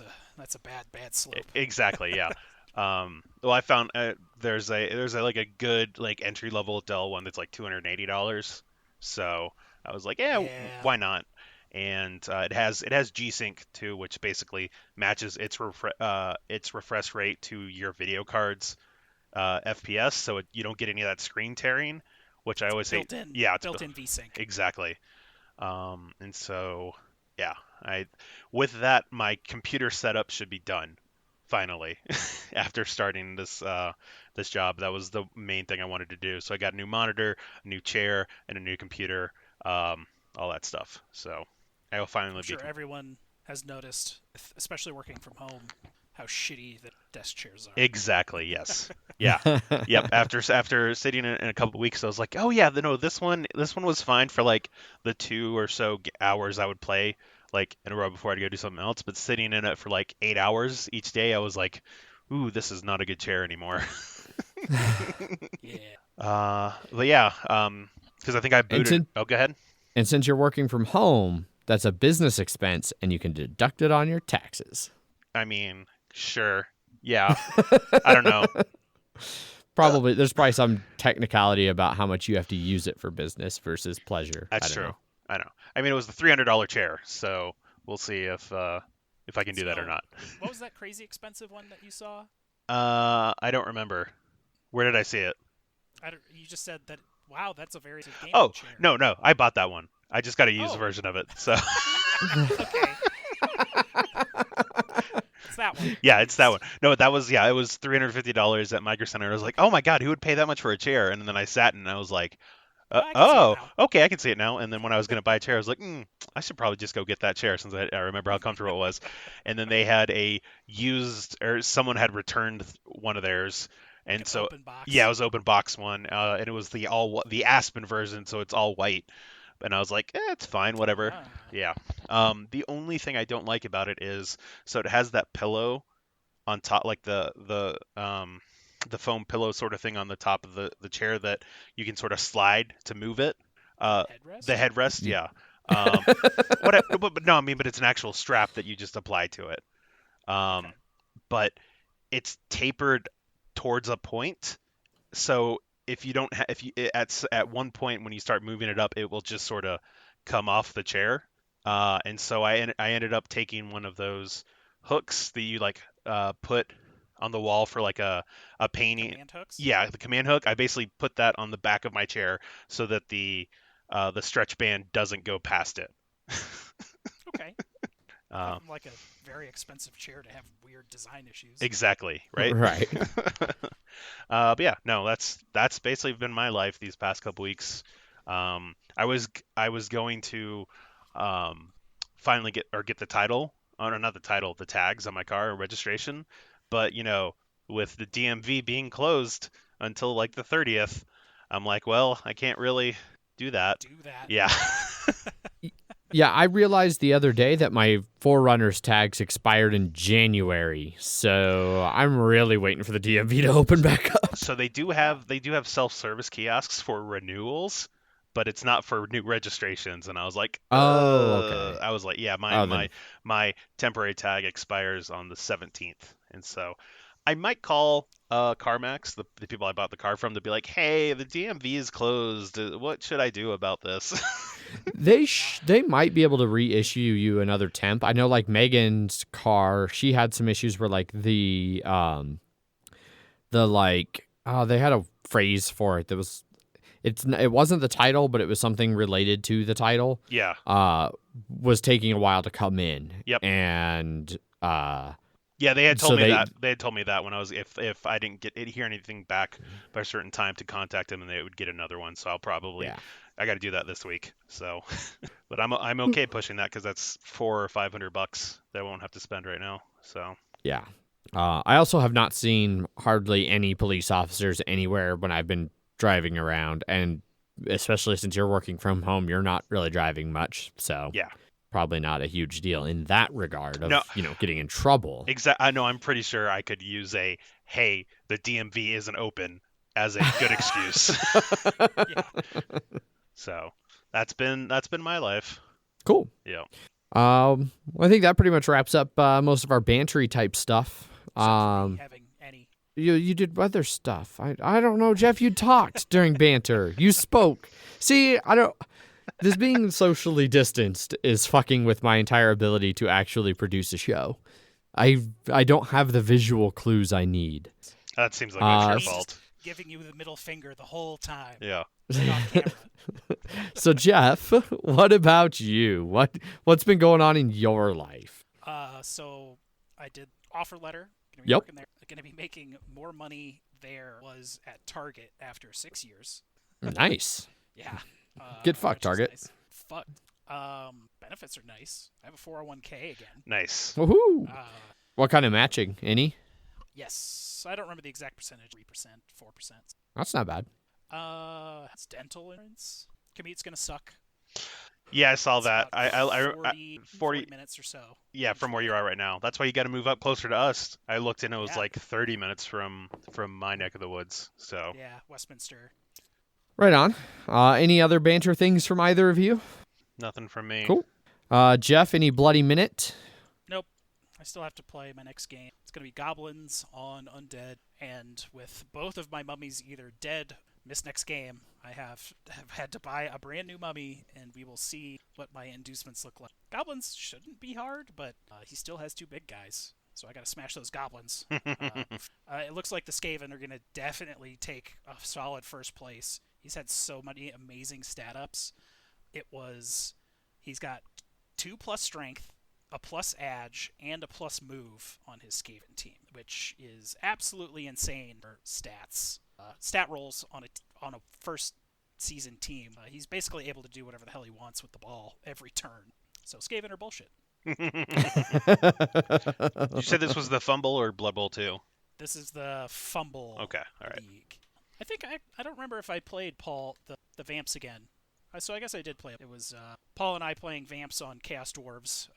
a bad slope. Exactly. Yeah. Well, I found there's a good like entry level Dell one that's like $280. So I was like, yeah, why not? And it has G-Sync too, which basically matches its refresh rate to your video card's FPS, so you don't get any of that screen tearing, which I always say. Yeah, it's built-in V-Sync. Exactly. And so, yeah, with that, my computer setup should be done finally after starting this job. That was the main thing I wanted to do. So I got a new monitor, a new chair, and a new computer, all that stuff. So I will finally I'm sure everyone has noticed, especially working from home, how shitty the desk chairs are. Exactly. Yes. Yeah. Yep. After sitting in a couple of weeks, I was like, oh yeah, no, this one was fine for like the 2 or so hours I would play like in a row before I'd go do something else. But sitting in it for like 8 hours each day, I was like, ooh, this is not a good chair anymore. Yeah. But yeah, because I think I booted. Oh, go ahead. And since you're working from home, that's a business expense, and you can deduct it on your taxes. I mean, sure. Yeah. I don't know. Probably there's probably some technicality about how much you have to use it for business versus pleasure. That's true. I know. I mean, it was the $300 chair, so we'll see if I can do that or not. What was that crazy expensive one that you saw? I don't remember. Where did I see it? You just said that. Wow, that's a very gaming chair. No, I bought that one. I just got a used version of it. So. Okay. It's that one. Yeah, it's that one. No, it was $350 at Micro Center. I was like, oh my god, who would pay that much for a chair? And then I sat and I was like, okay, I can see it now. And then when I was going to buy a chair, I was like, I should probably just go get that chair since I remember how comfortable it was. And then they had someone had returned one of theirs. And so, open box. Yeah, it was open box one, and it was the Aspen version, so it's all white. And I was like, it's fine, whatever. Yeah. The only thing I don't like about it is, so it has that pillow on top, like the foam pillow sort of thing on the top of the chair that you can sort of slide to move it. Headrest? The headrest, yeah. But no, I mean, but it's an actual strap that you just apply to it. Okay. But it's tapered towards a point, so if you don't at one point when you start moving it up, it will just sort of come off the chair. And so I ended up taking one of those hooks that you like put on the wall for like a painting. Command hooks? Yeah, the command hook. I basically put that on the back of my chair so that the stretch band doesn't go past it. Okay. Like a very expensive chair to have weird design issues. Exactly, right? Right. But yeah, no, that's basically been my life these past couple weeks. I was going to finally get the title, or not the title, the tags on my car, registration, but with the DMV being closed until like the 30th, I'm like, well, I can't really do that. Yeah. Yeah, I realized the other day that my Forerunners tags expired in January, so I'm really waiting for the DMV to open back up. So they do have self-service kiosks for renewals, but it's not for new registrations. And I was like, okay. I was like, yeah, my temporary tag expires on the 17th, and so I might call CarMax, the people I bought the car from, to be like, hey, the DMV is closed. What should I do about this? They might be able to reissue you another temp. I know, like Megan's car, she had some issues where like they had a phrase for it. It wasn't the title, but it was something related to the title. Yeah. Was taking a while to come in. Yep. And yeah, they had so told me they- that. They had told me that when I was if I didn't hear anything back by a certain time to contact them, and they would get another one. So I'll probably I got to do that this week. So, but I'm okay pushing that because that's $400 or $500 that I won't have to spend right now. So yeah. I also have not seen hardly any police officers anywhere when I've been driving around, and especially since you're working from home, you're not really driving much, so yeah, probably not a huge deal in that regard of No. Getting in trouble. exactly. I know. I'm pretty sure I could use a "Hey, the DMV isn't open" as a good excuse. Yeah. So that's been my life. Cool. Yeah. I think that pretty much wraps up most of our bantery type stuff. Except for me having any. You did other stuff. I don't know, Jeff. You talked during banter. You spoke. See, I don't. This being socially distanced is fucking with my entire ability to actually produce a show. I don't have the visual clues I need. That seems like that's your He's fault. just giving you the middle finger the whole time. Yeah. Like off camera. So Jeff, what about you? What's been going on in your life? So I did offer letter. Gonna be Yep. working there. Gonna be making more money there was at Target after 6 years. Nice. Yeah. Get fucked, which is Target. nice. Fuck. Benefits are nice. I have a 401k again. Nice. Woohoo! Uh, What kind of matching? Any? yes. I don't remember the exact percentage. 3%, 4%. That's not bad. It's dental insurance. Commute's gonna suck. Yeah, I saw It's that. about 40 40 minutes or so. Yeah, from where you are right now. That's why you got to move up closer to us. I looked and it was Yeah. like 30 minutes from my neck of the woods. So Yeah, Westminster. Right on. Any other banter things from either of you? nothing from me. Cool. Jeff, any bloody minute? Nope. I still have to play my next game. It's going to be Goblins on Undead, and with both of my mummies either dead, missed next game, I have had to buy a brand new mummy, and we will see what my inducements look like. Goblins shouldn't be hard, but he still has two big guys, so I got to smash those goblins. It looks like the Skaven are going to definitely take a solid first place. He's had so many amazing stat ups. He's got 2+ strength, a plus edge, and a plus move on his Skaven team, which is absolutely insane for stats. Stat rolls on a first season team. He's basically able to do whatever the hell he wants with the ball every turn. So Skaven are bullshit. You said this was the Fumble or Blood Bowl 2? This is the Fumble Okay, all right. League. I think I don't remember if I played Paul the Vamps again. So I guess I did play it. It was Paul and I playing Vamps on Chaos Dwarves.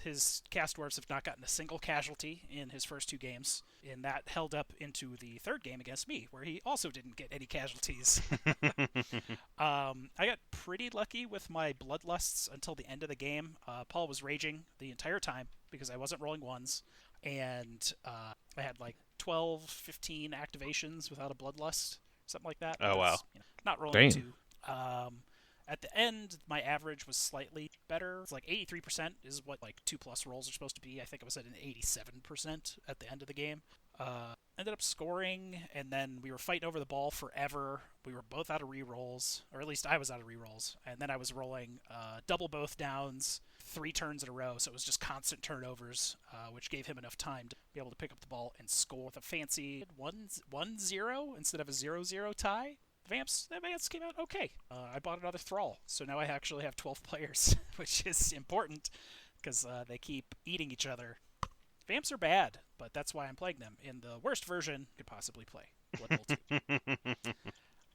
His Chaos Dwarves have not gotten a single casualty in his first two games, and that held up into the third game against me, where he also didn't get any casualties. I got pretty lucky with my Bloodlusts until the end of the game. Paul was raging the entire time because I wasn't rolling ones, and I had like 12, 15 activations without a Bloodlust, something like that. Oh, wow. Not rolling Damn. two. At the end, my average was slightly better. It's like 83% is what like 2+ rolls are supposed to be. I think I was at an 87% at the end of the game. Ended up scoring, and then we were fighting over the ball forever. We were both out of rerolls, or at least I was out of rerolls. And then I was rolling double both downs 3 turns in a row, so it was just constant turnovers, which gave him enough time to be able to pick up the ball and score with a fancy 1-0 instead of a 0-0 tie. That Vamps came out okay. I bought another Thrall, so now I actually have 12 players, which is important because they keep eating each other. Vamps are bad, but that's why I'm playing them in the worst version you could possibly play, Blood Bowl 2.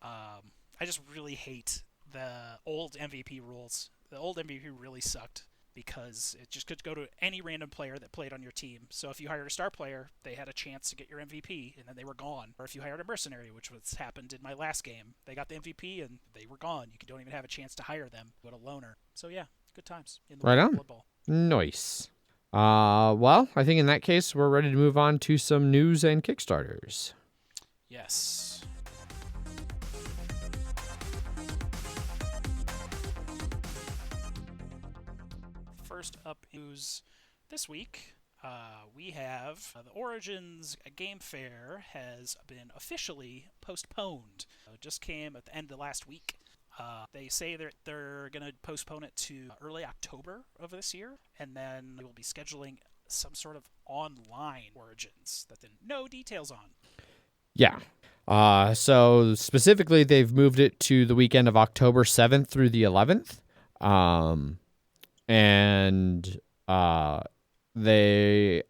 I just really hate the old MVP rules. The old MVP really sucked because it just could go to any random player that played on your team. So if you hired a star player, they had a chance to get your MVP, and then they were gone. Or if you hired a mercenary, which was happened in my last game, they got the MVP and they were gone. You don't even have a chance to hire them with a loner. So yeah, good times in the Right on. Blood Bowl. Nice. Well, I think in that case, we're ready to move on to some news and Kickstarters. Yes. First up news this week. We have the Origins Game Fair has been officially postponed. It just came at the end of last week. They say that they're going to postpone it to early October of this year, and then they will be scheduling some sort of online Origins that then no details on. Yeah. So specifically, they've moved it to the weekend of October 7th through the 11th. And they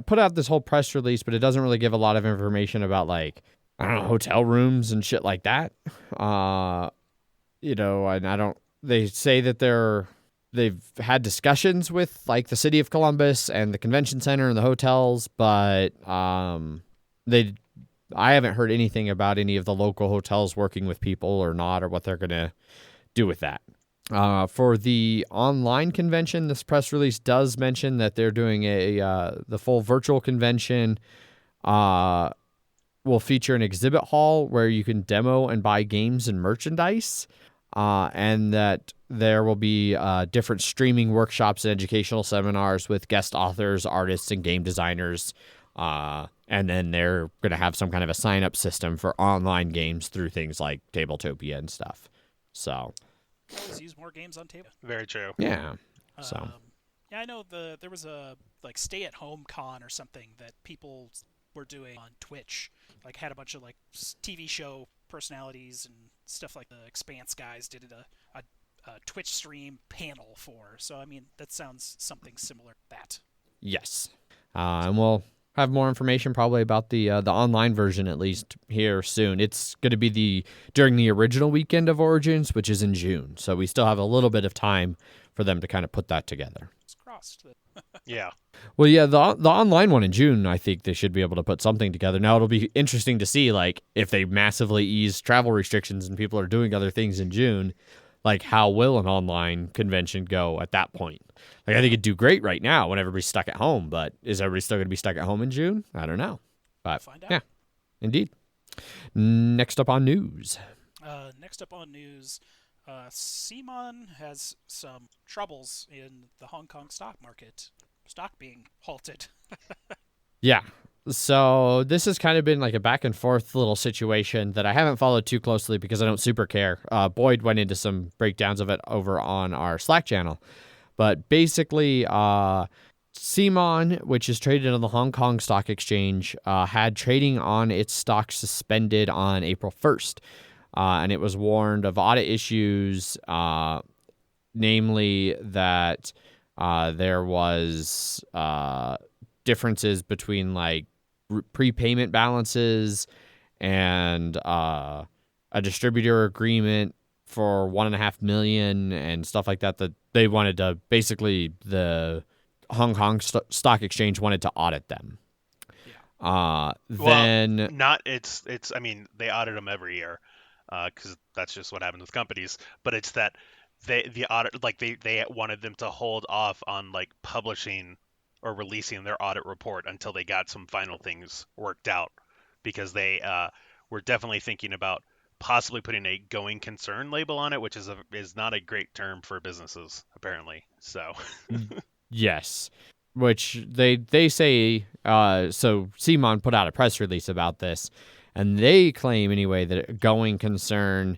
put out this whole press release, but it doesn't really give a lot of information about, like, I don't know, hotel rooms and shit like that. And they say that they've had discussions with, like, the city of Columbus and the convention center and the hotels, but I haven't heard anything about any of the local hotels working with people or not, or what they're going to do with that. For the online convention, this press release does mention that they're doing the full virtual convention. Will feature an exhibit hall where you can demo and buy games and merchandise, and that there will be different streaming workshops and educational seminars with guest authors, artists, and game designers. And then they're going to have some kind of a sign-up system for online games through things like Tabletopia and stuff. So, Always use more games on table. Very true. yeah. So, yeah, I know there was a like stay-at-home con or something that people were doing on Twitch. Like had a bunch of like TV show personalities and stuff like the Expanse guys did a Twitch stream panel for. So I mean that sounds something similar to that. yes. And we'll have more information probably about the online version, at least here soon. It's going to be during the original weekend of Origins, which is in June. So we still have a little bit of time for them to kind of put that together. It's crossed. Yeah. Well, yeah, the online one in June, I think they should be able to put something together. Now, it'll be interesting to see, like, if they massively ease travel restrictions and people are doing other things in June, like, how will an online convention go at that point? Like, I think it'd do great right now when everybody's stuck at home, but is everybody still going to be stuck at home in June? I don't know. But, Find out. yeah, indeed. Next up on news. CMON has some troubles in the Hong Kong stock market. Stock being halted. Yeah. So this has kind of been like a back and forth little situation that I haven't followed too closely because I don't super care. Boyd went into some breakdowns of it over on our Slack channel. But basically, CMON, which is traded on the Hong Kong Stock Exchange, had trading on its stock suspended on April 1st. And it was warned of audit issues, namely that there was differences between like prepayment balances and a distributor agreement for $1.5 million and stuff like that. That they wanted to basically the Hong Kong Stock Exchange wanted to audit them. Yeah. Then not it's. I mean, they audit them every year, because that's just what happens with companies. But it's that the audit, like they wanted them to hold off on like publishing or releasing their audit report until they got some final things worked out, because they were definitely thinking about possibly putting a going concern label on it, which is not a great term for businesses apparently. So yes, which they say. So CMON put out a press release about this, and they claim anyway that a going concern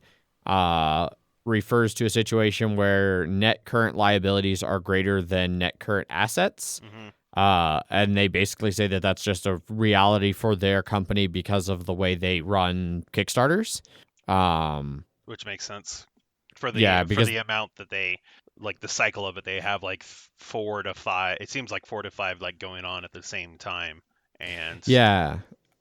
refers to a situation where net current liabilities are greater than net current assets. Mm-hmm. And they basically say that that's just a reality for their company because of the way they run Kickstarters. Which makes sense for the amount that they, like the cycle of it, they have like 4 to 5. It seems like 4 to 5 like going on at the same time. And yeah.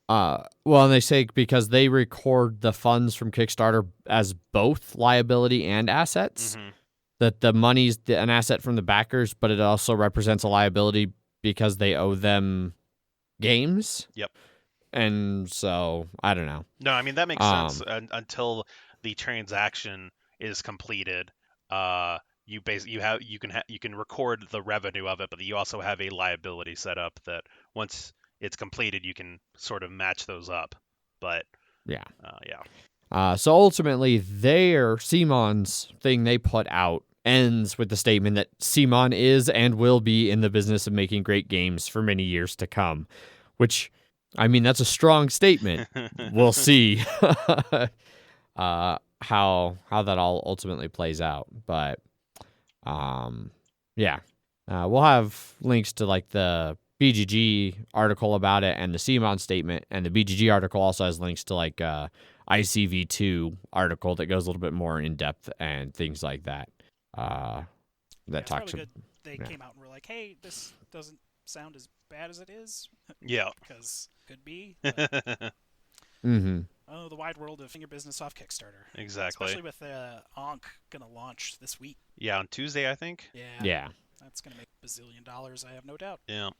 Well, and they say because they record the funds from Kickstarter as both liability and assets, mm-hmm. that the money's an asset from the backers, but it also represents a liability because they owe them games. Yep. And so I don't know. No, I mean that makes sense. Until the transaction is completed, you can record the revenue of it, but you also have a liability set up that once it's completed, you can sort of match those up. But yeah. yeah. So ultimately, their CMON's thing they put out ends with the statement that CMON is and will be in the business of making great games for many years to come, which, I mean, that's a strong statement. We'll see how that all ultimately plays out. But yeah, we'll have links to like the BGG article about it and the CMON statement, and the BGG article also has links to like ICV2 article that goes a little bit more in depth and things like that. That it's talks probably about. good they came out and were like, hey, this doesn't sound as bad as it is. Yeah. Because could be. Mm-hmm. Oh, the wide world of finger business off Kickstarter. Exactly. Especially with Ankh gonna launch this week. Yeah, on Tuesday, I think. Yeah. That's gonna make $1 bazillion, I have no doubt. Yeah.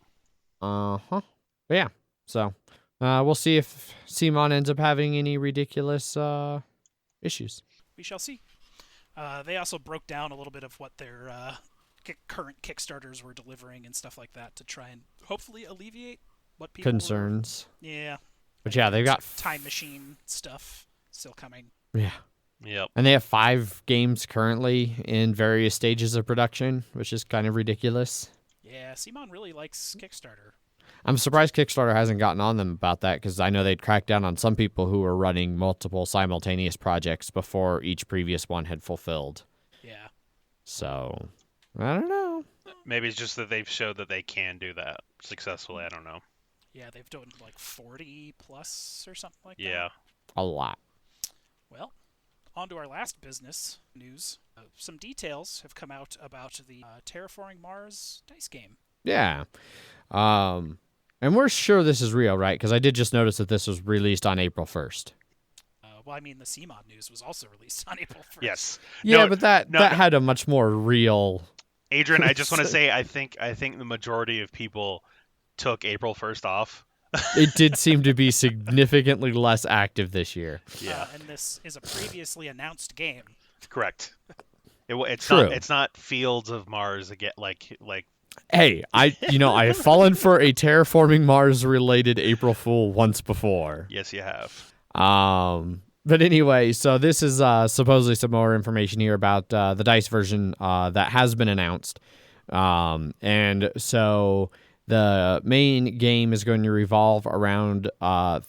But yeah. So we'll see if CMON ends up having any ridiculous issues. We shall see. They also broke down a little bit of what their current Kickstarters were delivering and stuff like that to try and hopefully alleviate what people Concerns. Yeah. But yeah, they've got time machine stuff still coming. Yeah. Yep. And they have 5 games currently in various stages of production, which is kind of ridiculous. Yeah, CMON really likes Kickstarter. I'm surprised Kickstarter hasn't gotten on them about that, because I know they'd cracked down on some people who were running multiple simultaneous projects before each previous one had fulfilled. Yeah. So, I don't know. Maybe it's just that they've showed that they can do that successfully. I don't know. Yeah, they've done like 40 plus or something like that. Yeah. A lot. Well, on to our last business news. Some details have come out about the Terraforming Mars dice game. Yeah. And we're sure this is real, right? Because I did just notice that this was released on April 1st. Well, I mean, the CMON news was also released on April 1st. Yes. Yeah, No, but that had a much more real... Adrian, I just want to say I think the majority of people took April 1st off. It did seem to be significantly less active this year. Yeah. And this is a previously announced game. Correct. It's True. not. It's not Fields of Mars again. Like. Hey, I have fallen for a Terraforming Mars related April Fool once before. Yes, you have. But anyway, so this is supposedly some more information here about the dice version that has been announced. And so the main game is going to revolve around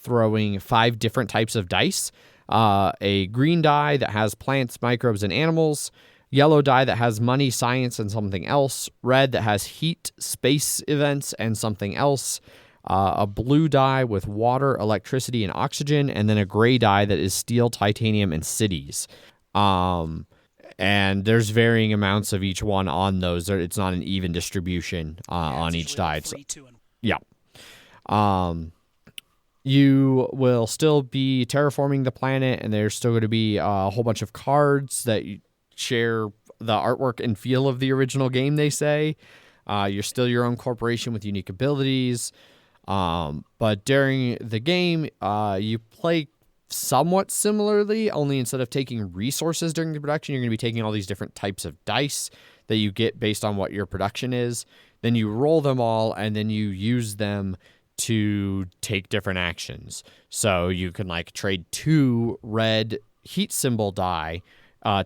throwing 5 different types of dice. A green die that has plants, microbes, and animals. Yellow die that has money, science, and something else. Red that has heat, space events, and something else. A blue die with water, electricity, and oxygen. And then a gray die that is steel, titanium, and cities. And there's varying amounts of each one on those. It's not an even distribution on each die. Yeah. You will still be terraforming the planet, and there's still going to be a whole bunch of cards that share the artwork and feel of the original game, they say. You're still your own corporation with unique abilities. But during the game, you play somewhat similarly, only instead of taking resources during the production, you're going to be taking all these different types of dice that you get based on what your production is. Then you roll them all, and then you use them to take different actions. So you can like trade 2 red heat symbol die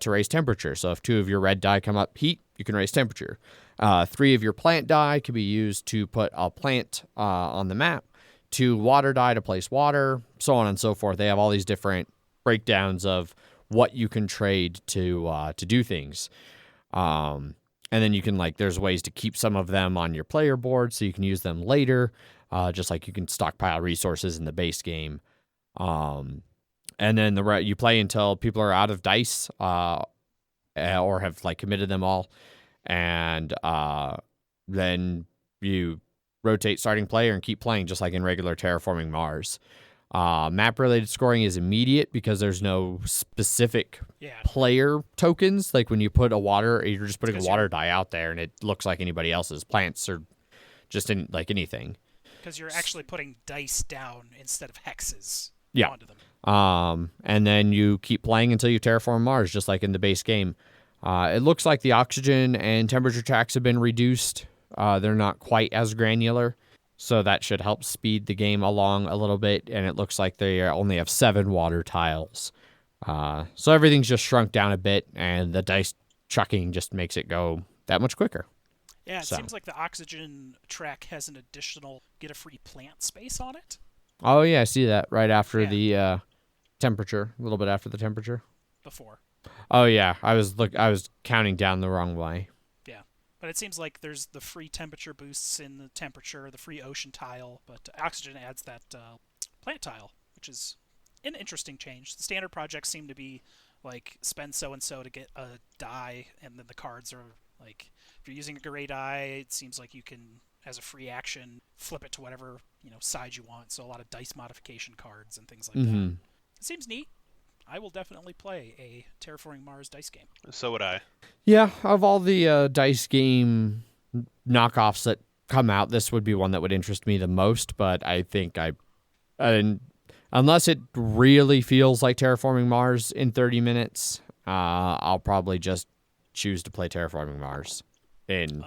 to raise temperature. So if 2 of your red die come up heat, you can raise temperature. 3 of your plant die can be used to put a plant on the map. 2 water die to place water, so on and so forth. They have all these different breakdowns of what you can trade to do things. And then you can there's ways to keep some of them on your player board so you can use them later, just like you can stockpile resources in the base game. And then you play until people are out of dice or have committed them all. And then you rotate starting player and keep playing just like in regular Terraforming Mars. Map-related scoring is immediate because there's no specific player tokens. Like when you put you're just putting a water die out there and it looks like anybody else's. Plants or just anything. Because you're actually putting dice down instead of hexes onto them. And then you keep playing until you terraform Mars, just like in the base game. It looks like the oxygen and temperature tracks have been reduced. They're not quite as granular, so that should help speed the game along a little bit. And it looks like they only have 7 water tiles. So everything's just shrunk down a bit, and the dice chucking just makes it go that much quicker. Yeah, it So. seems like the oxygen track has an additional get a free plant space on it. Oh yeah, I see that right after Yeah. the temperature, a little bit after the temperature. Before. Oh yeah, I was counting down the wrong way. Yeah. But it seems like there's the free temperature boosts in the temperature, the free ocean tile, but oxygen adds that plant tile, which is an interesting change. The standard projects seem to be like spend so and so to get a die, and then the cards are like if you're using a gray die, it seems like you can, as a free action, flip it to whatever side you want. So a lot of dice modification cards and things like that. It seems neat. I will definitely play a Terraforming Mars dice game. So would I. Yeah, of all the dice game knockoffs that come out, this would be one that would interest me the most. But I think unless it really feels like Terraforming Mars in 30 minutes, I'll probably just choose to play Terraforming Mars in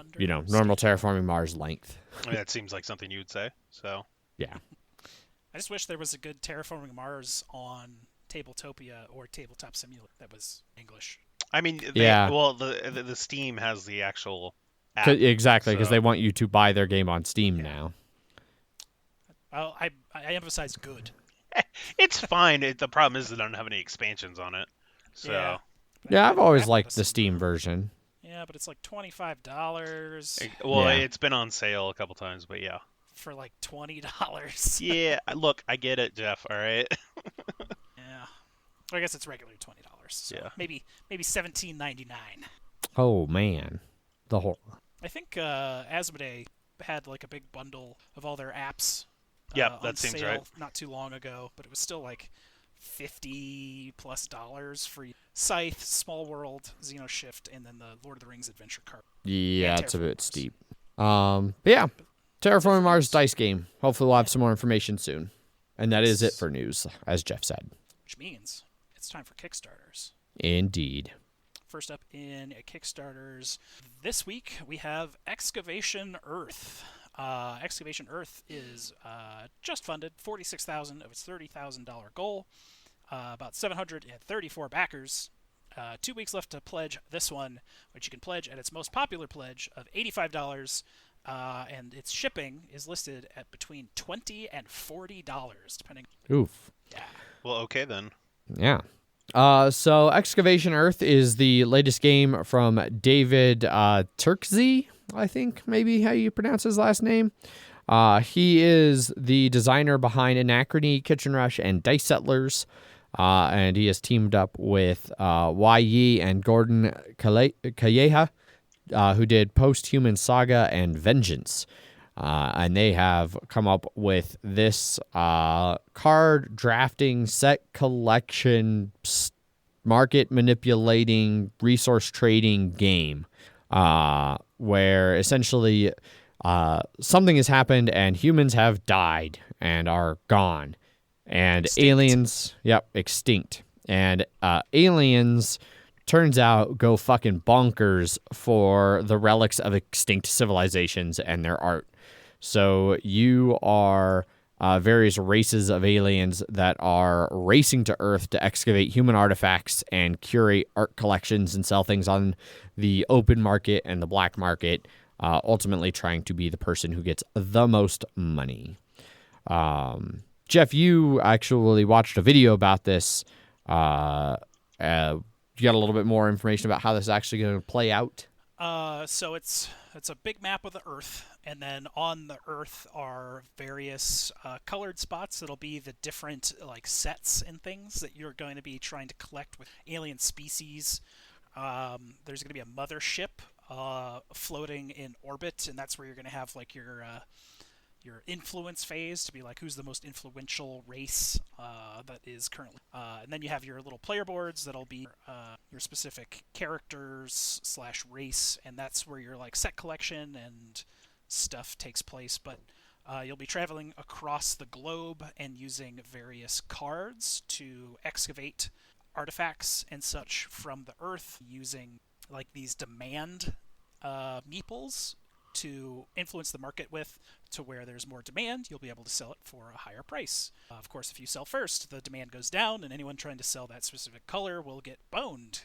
normal Terraforming Mars length. I mean, that seems like something you would say. So yeah. I just wish there was a good Terraforming Mars on Tabletopia or Tabletop Simulator that was English. I mean, well, the Steam has the actual app. Exactly, because they want you to buy their game on Steam now. Well, I emphasize good. It's fine. The problem is they don't have any expansions on it. So yeah, I've always liked the Steam version. Yeah, but it's like $25. Well, it's been on sale a couple times, but yeah. For like $20. Yeah, look, I get it, Jeff. All right. Yeah, I guess it's regular $20. So yeah. Maybe $17.99. Oh man, the horror. I think Asmodee had like a big bundle of all their apps. Yep, that on seems sale right. Not too long ago, but it was still like $50+ for Scythe, Small World, Xenoshift, and then the Lord of the Rings adventure card. Yeah, it's a bit steep. But yeah, Terraforming Mars dice game. Hopefully we'll have some more information soon. And that is it for news, as Jeff said. Which means it's time for Kickstarters. Indeed. First up in Kickstarters this week, we have Excavation Earth. Excavation Earth is just funded $46,000 of its $30,000 goal. About 734 backers. 2 weeks left to pledge this one, which you can pledge at its most popular pledge of $85. And its shipping is listed at between $20 and $40, depending. Oof. Yeah. Well, okay then. Yeah. So Excavation Earth is the latest game from David Turkzy, I think maybe how you pronounce his last name. He is the designer behind Anachrony, Kitchen Rush, and Dice Settlers. And he has teamed up with Yi and Gordon Calleja, who did Post-Human Saga and Vengeance. And they have come up with this card drafting, set collection, market manipulating, resource trading game where essentially something has happened and humans have died and are gone. And extinct. Aliens, extinct. And aliens, turns out, go fucking bonkers for the relics of extinct civilizations and their art. So you are various races of aliens that are racing to Earth to excavate human artifacts and curate art collections and sell things on the open market and the black market, ultimately trying to be the person who gets the most money. Jeff, you actually watched a video about this. You got a little bit more information about how this is actually going to play out? So it's a big map of the Earth, and then on the Earth are various colored spots that'll be the different like sets and things that you're going to be trying to collect with alien species. There's going to be a mothership floating in orbit, and that's where you're going to have like your influence phase to be like who's the most influential race that is currently. And then you have your little player boards that'll be your specific characters / race, and that's where your like set collection and stuff takes place. But you'll be traveling across the globe and using various cards to excavate artifacts and such from the Earth using like these demand meeples to influence the market with, to where there's more demand, you'll be able to sell it for a higher price. Of course, if you sell first, the demand goes down, and anyone trying to sell that specific color will get boned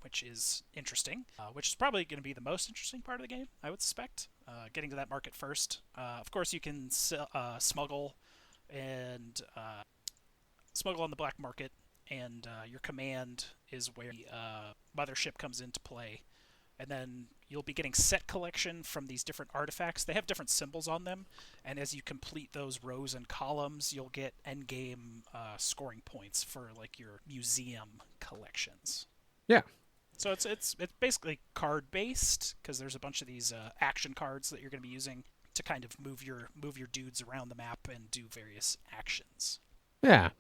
which is interesting, which is probably going to be the most interesting part of the game, I would suspect. Getting to that market first. Of course, you can smuggle and smuggle on the black market, and your command is where the mothership comes into play. And then you'll be getting set collection from these different artifacts. They have different symbols on them, and as you complete those rows and columns, you'll get endgame scoring points for like your museum collections. Yeah. So it's basically card based because there's a bunch of these action cards that you're going to be using to kind of move your dudes around the map and do various actions. Yeah.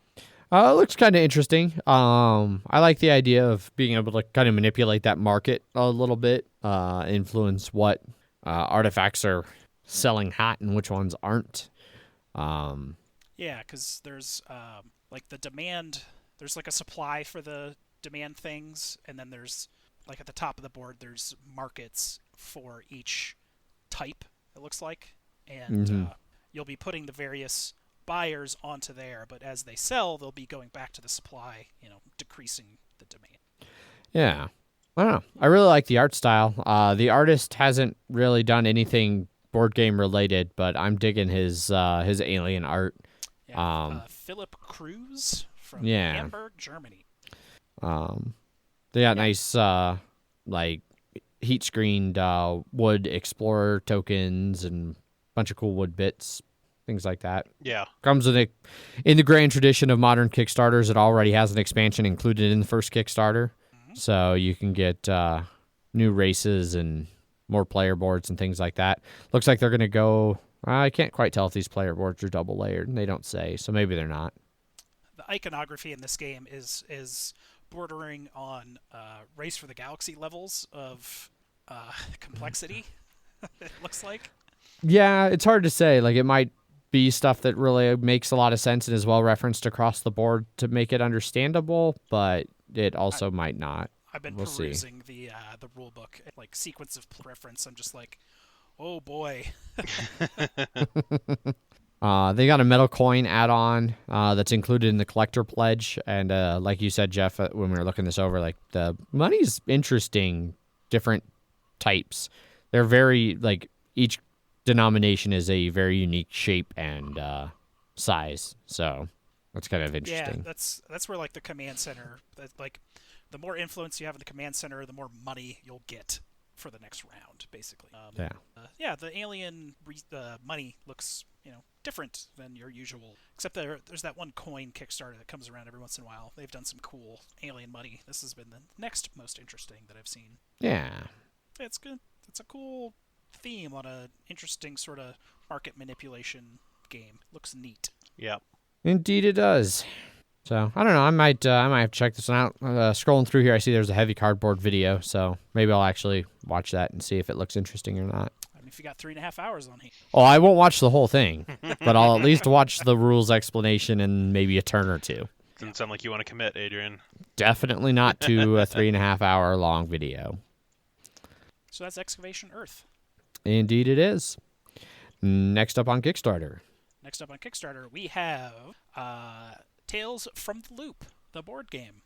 It looks kind of interesting. I like the idea of being able to kind of manipulate that market a little bit, influence what artifacts are selling hot and which ones aren't. Yeah, because there's like the demand. There's like a supply for the demand things, and then there's like at the top of the board there's markets for each type. It looks like, and you'll be putting the various buyers onto there, but as they sell, they'll be going back to the supply, decreasing the demand. Yeah. I don't know. I really like the art style. The artist hasn't really done anything board game related, but I'm digging his alien art. Yeah, Philip Cruz from Yeah. Hamburg, Germany. They got nice like heat screened wood explorer tokens and a bunch of cool wood bits. Things like that. Yeah. Comes in the grand tradition of modern Kickstarters. It already has an expansion included in the first Kickstarter. So you can get new races and more player boards and things like that. Looks like they're going to go... I can't quite tell if these player boards are double layered, and they don't say, so maybe they're not. The iconography in this game is bordering on Race for the Galaxy levels of complexity, it looks like. Yeah, it's hard to say. Like, it might be stuff that really makes a lot of sense and is well referenced across the board to make it understandable, but it also might not. I've been We'll perusing the rule book, like sequence of reference. I'm just like, oh boy. They got a metal coin add-on that's included in the collector pledge, and like you said, Jeff, when we were looking this over, like the money's interesting, different types. They're very like each denomination is a very unique shape and size, so that's kind of interesting. Yeah, that's where like the command center, like the more influence you have in the command center, the more money you'll get for the next round, basically. Yeah. The alien money looks different than your usual, except there's that one coin Kickstarter that comes around every once in a while. They've done some cool alien money. This has been the next most interesting that I've seen. Yeah. It's good. It's a cool theme on a interesting sort of market manipulation game. Looks neat. Yeah. Indeed it does. So, I don't know. I might have to check this one out. Scrolling through here, I see there's a heavy cardboard video, so maybe I'll actually watch that and see if it looks interesting or not. I mean, if you got 3.5 hours on here. Oh, I won't watch the whole thing, but I'll at least watch the rules explanation and maybe a turn or two. Doesn't sound like you want to commit, Adrian. Definitely not to a 3.5 hour long video. So that's Excavation Earth. Indeed it is. Next up on Kickstarter. Next up on Kickstarter, we have Tales from the Loop, the board game.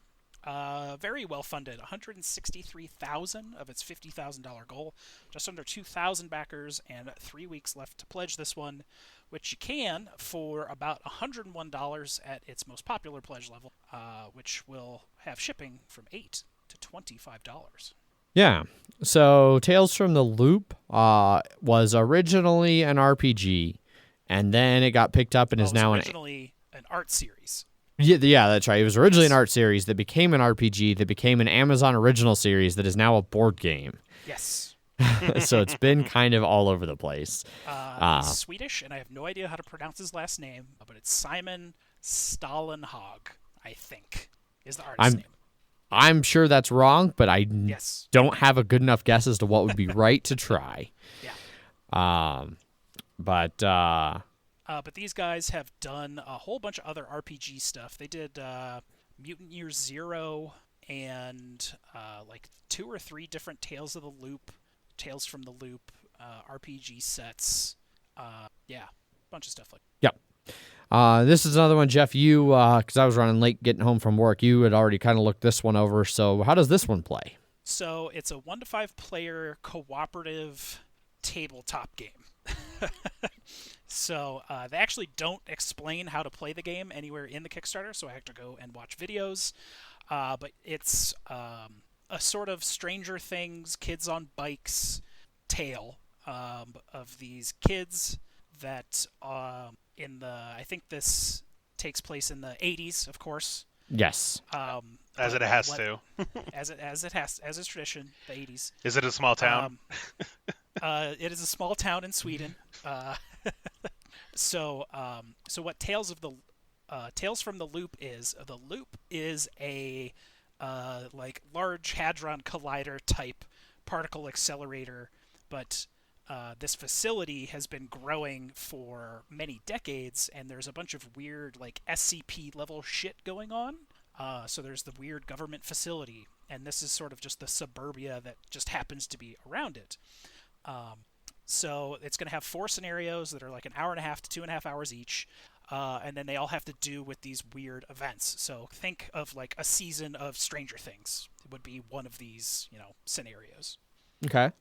Very well funded, $163,000 of its $50,000 goal, just under 2,000 backers, and 3 weeks left to pledge this one, which you can for about $101 at its most popular pledge level, which will have shipping from $8 to $25. Yeah. So Tales from the Loop was originally an RPG, and then it got picked up and is now originally an art series. Yeah, that's right. It was originally an art series that became an RPG that became an Amazon original series that is now a board game. Yes. So it's been kind of all over the place. He's Swedish, and I have no idea how to pronounce his last name, but it's Simon Stalenhag, I think, is the artist's name. I'm sure that's wrong, but I Yes. don't have a good enough guess as to what would be right to try. Yeah. But these guys have done a whole bunch of other RPG stuff. They did Mutant Year Zero and like 2 or 3 different Tales from the Loop RPG sets. Bunch of stuff like that. Yep. This is another one, Jeff. You, because I was running late getting home from work, you had already kind of looked this one over. So how does this one play? So it's a 1 to 5 player cooperative tabletop game. So they actually don't explain how to play the game anywhere in the Kickstarter, so I have to go and watch videos. But it's a sort of Stranger Things, kids on bikes tale of these kids that I think this takes place in the 80s, of course. Yes. As it has to. As is tradition, the 80s. Is it a small town? It is a small town in Sweden. So what Tales from the Loop is? The Loop is a like Large Hadron Collider type particle accelerator, but this facility has been growing for many decades, and there's a bunch of weird like SCP level shit going on. So there's the weird government facility, and this is sort of just the suburbia that just happens to be around it. So it's going to have 4 scenarios that are like an hour and a half to 2.5 hours each, and then they all have to do with these weird events. So think of like a season of Stranger Things. It would be one of these, scenarios. Okay.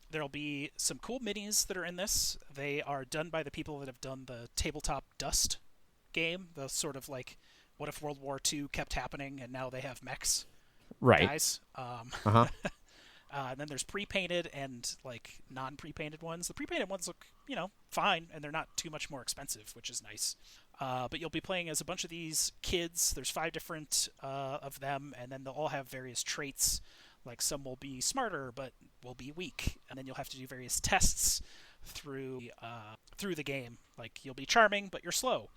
There'll be some cool minis that are in this. They are done by the people that have done the Tabletop Dust game, the sort of like, what if World War II kept happening and now they have mechs? Right. Guys. Uh-huh. And then there's pre-painted and like non-pre-painted ones. The pre-painted ones look, fine, and they're not too much more expensive, which is nice. But you'll be playing as a bunch of these kids. There's 5 different of them, and then they'll all have various traits. Like some will be smarter, but will be weak, and then you'll have to do various tests through the game. Like you'll be charming, but you're slow,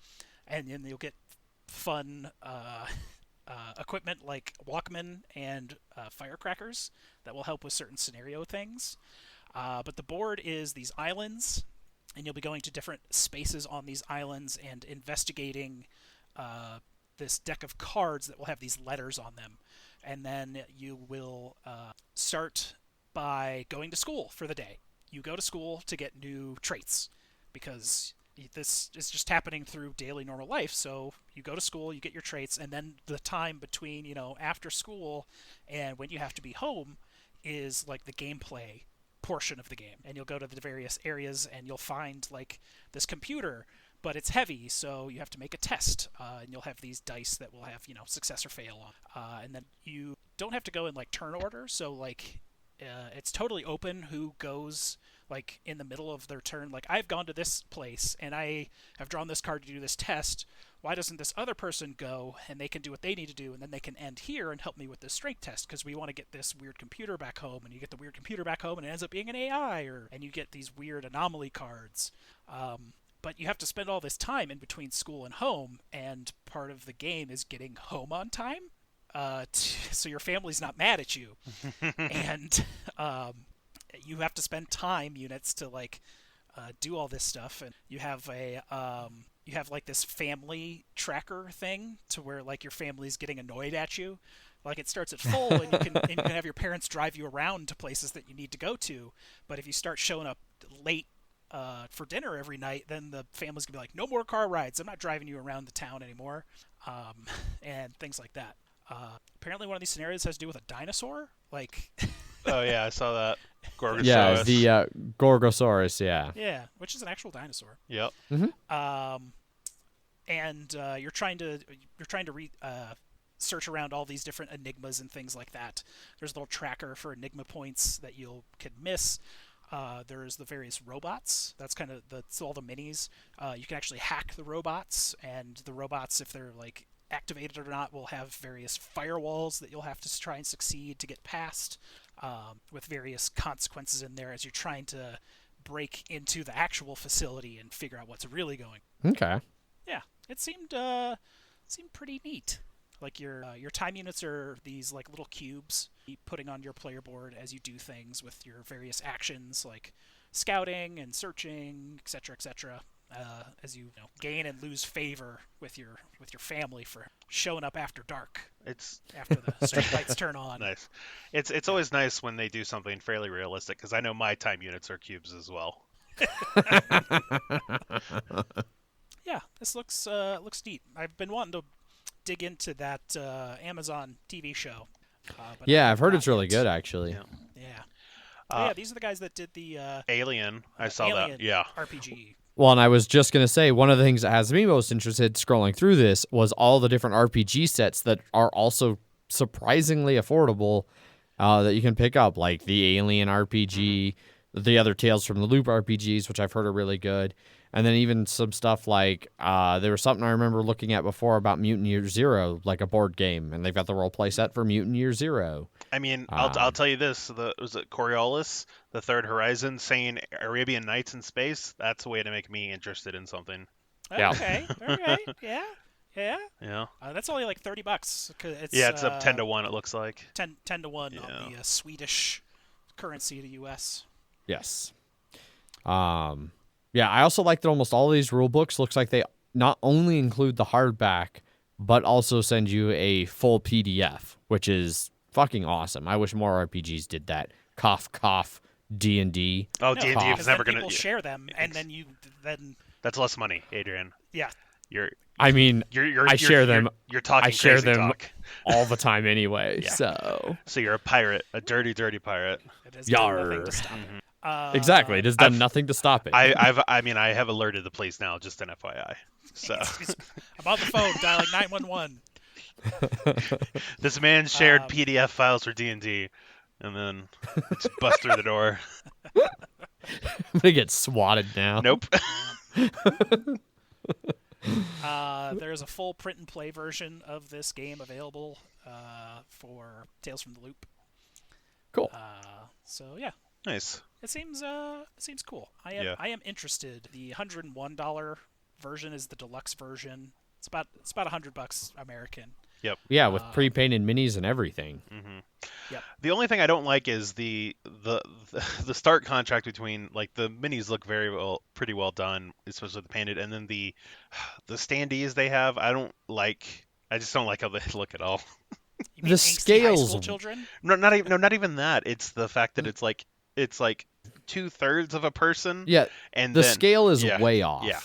and then you'll get fun equipment like Walkman and firecrackers that will help with certain scenario things. But the board is these islands, and you'll be going to different spaces on these islands and investigating this deck of cards that will have these letters on them. And then you will start by going to school for the day. You go to school to get new traits because this is just happening through daily normal life. So you go to school, you get your traits, and then the time between, after school and when you have to be home is like the gameplay portion of the game. And you'll go to the various areas and you'll find like this computer, but it's heavy, so you have to make a test, and you'll have these dice that will have, success or fail on. And then you don't have to go in like turn order, so like it's totally open who goes like in the middle of their turn. Like I've gone to this place and I have drawn this card to do this test. Why doesn't this other person go and they can do what they need to do, and then they can end here and help me with this strength test because we want to get this weird computer back home. And you get the weird computer back home and it ends up being an AI, and you get these weird anomaly cards. But you have to spend all this time in between school and home, and part of the game is getting home on time, so your family's not mad at you. And you have to spend time units to like do all this stuff, and you have like this family tracker thing to where like your family's getting annoyed at you. Like it starts at full, and you can have your parents drive you around to places that you need to go to. But if you start showing up late for dinner every night, then the family's gonna be like, no more car rides. I'm not driving you around the town anymore, and things like that. Apparently, one of these scenarios has to do with a dinosaur. Like, Oh yeah, I saw that. Gorgosaurus. Yeah, the Gorgosaurus. Yeah. yeah, which is an actual dinosaur. Yep. And you're trying to search around all these different enigmas and things like that. There's a little tracker for enigma points that you can miss. There's the various robots. That's all the minis. You can actually hack the robots, and the robots, if they're like activated or not, will have various firewalls that you'll have to try and succeed to get past, with various consequences in there as you're trying to break into the actual facility and figure out what's really going. Okay. Yeah, it seemed pretty neat. Like your time units are these like little cubes you putting on your player board as you do things with your various actions like scouting and searching, etc., etc. As you gain and lose favor with your family for showing up after dark. It's After the street lights turn on. nice. It's always nice when they do something fairly realistic, because I know my time units are cubes as well. Yeah, this looks neat. I've been wanting to dig into that Amazon TV show. But I Yeah, have I've heard not it's really yet. good, actually. Yeah. Yeah. Oh, yeah, these are the guys that did the Alien. I saw Alien that. Yeah. RPG. Well, and I was just going to say, one of the things that has me most interested scrolling through this was all the different RPG sets that are also surprisingly affordable that you can pick up, like the Alien RPG, the other Tales from the Loop RPGs, which I've heard are really good. And then even some stuff like there was something I remember looking at before about Mutant Year Zero, like a board game, and they've got the role play set for Mutant Year Zero. I mean, I'll tell you this: was it Coriolis, the Third Horizon, saying Arabian Nights in space? That's a way to make me interested in something. Yeah. Okay. All right. Yeah. Yeah. Yeah. That's only like $30. It's up 10 to 1. It looks like 10 to 1 Yeah. on the Swedish currency to US. Yes. Yeah, I also like that almost all of these rule books looks like they not only include the hardback, but also send you a full PDF, which is fucking awesome. I wish more RPGs did that. Cough, cough, D&D. Oh, No, D&D because is never then gonna. people share them, and then That's less money, Adrian. yeah. I mean, I share them. You're talking I share crazy them talk. all the time anyway, Yeah. so. So you're a pirate, a dirty, dirty pirate. It has done Yar. nothing to stop it. Exactly. It has done I've- nothing to stop it. I have alerted the police now, just an FYI. So I'm on the phone dialing 911. this man shared Um, PDF files for D&D, and then just bust through the door. I'm going to get swatted now. Nope. There's a full print and play version of this game available for Tales from the Loop. Cool. So yeah, Nice. it seems cool. I am interested. The $101 version is the deluxe version. It's about $100 American. Yeah, with pre-painted minis and everything. Yep. The only thing I don't like is the start contract between, like, the minis look pretty well done, especially the painted, and then the standees they have. I just don't like how they look at all. You mean The angsty high school scales- children? No, not even that. It's the fact that it's like 2/3 of a person. Yeah, and the then, scale is yeah, way off. yeah.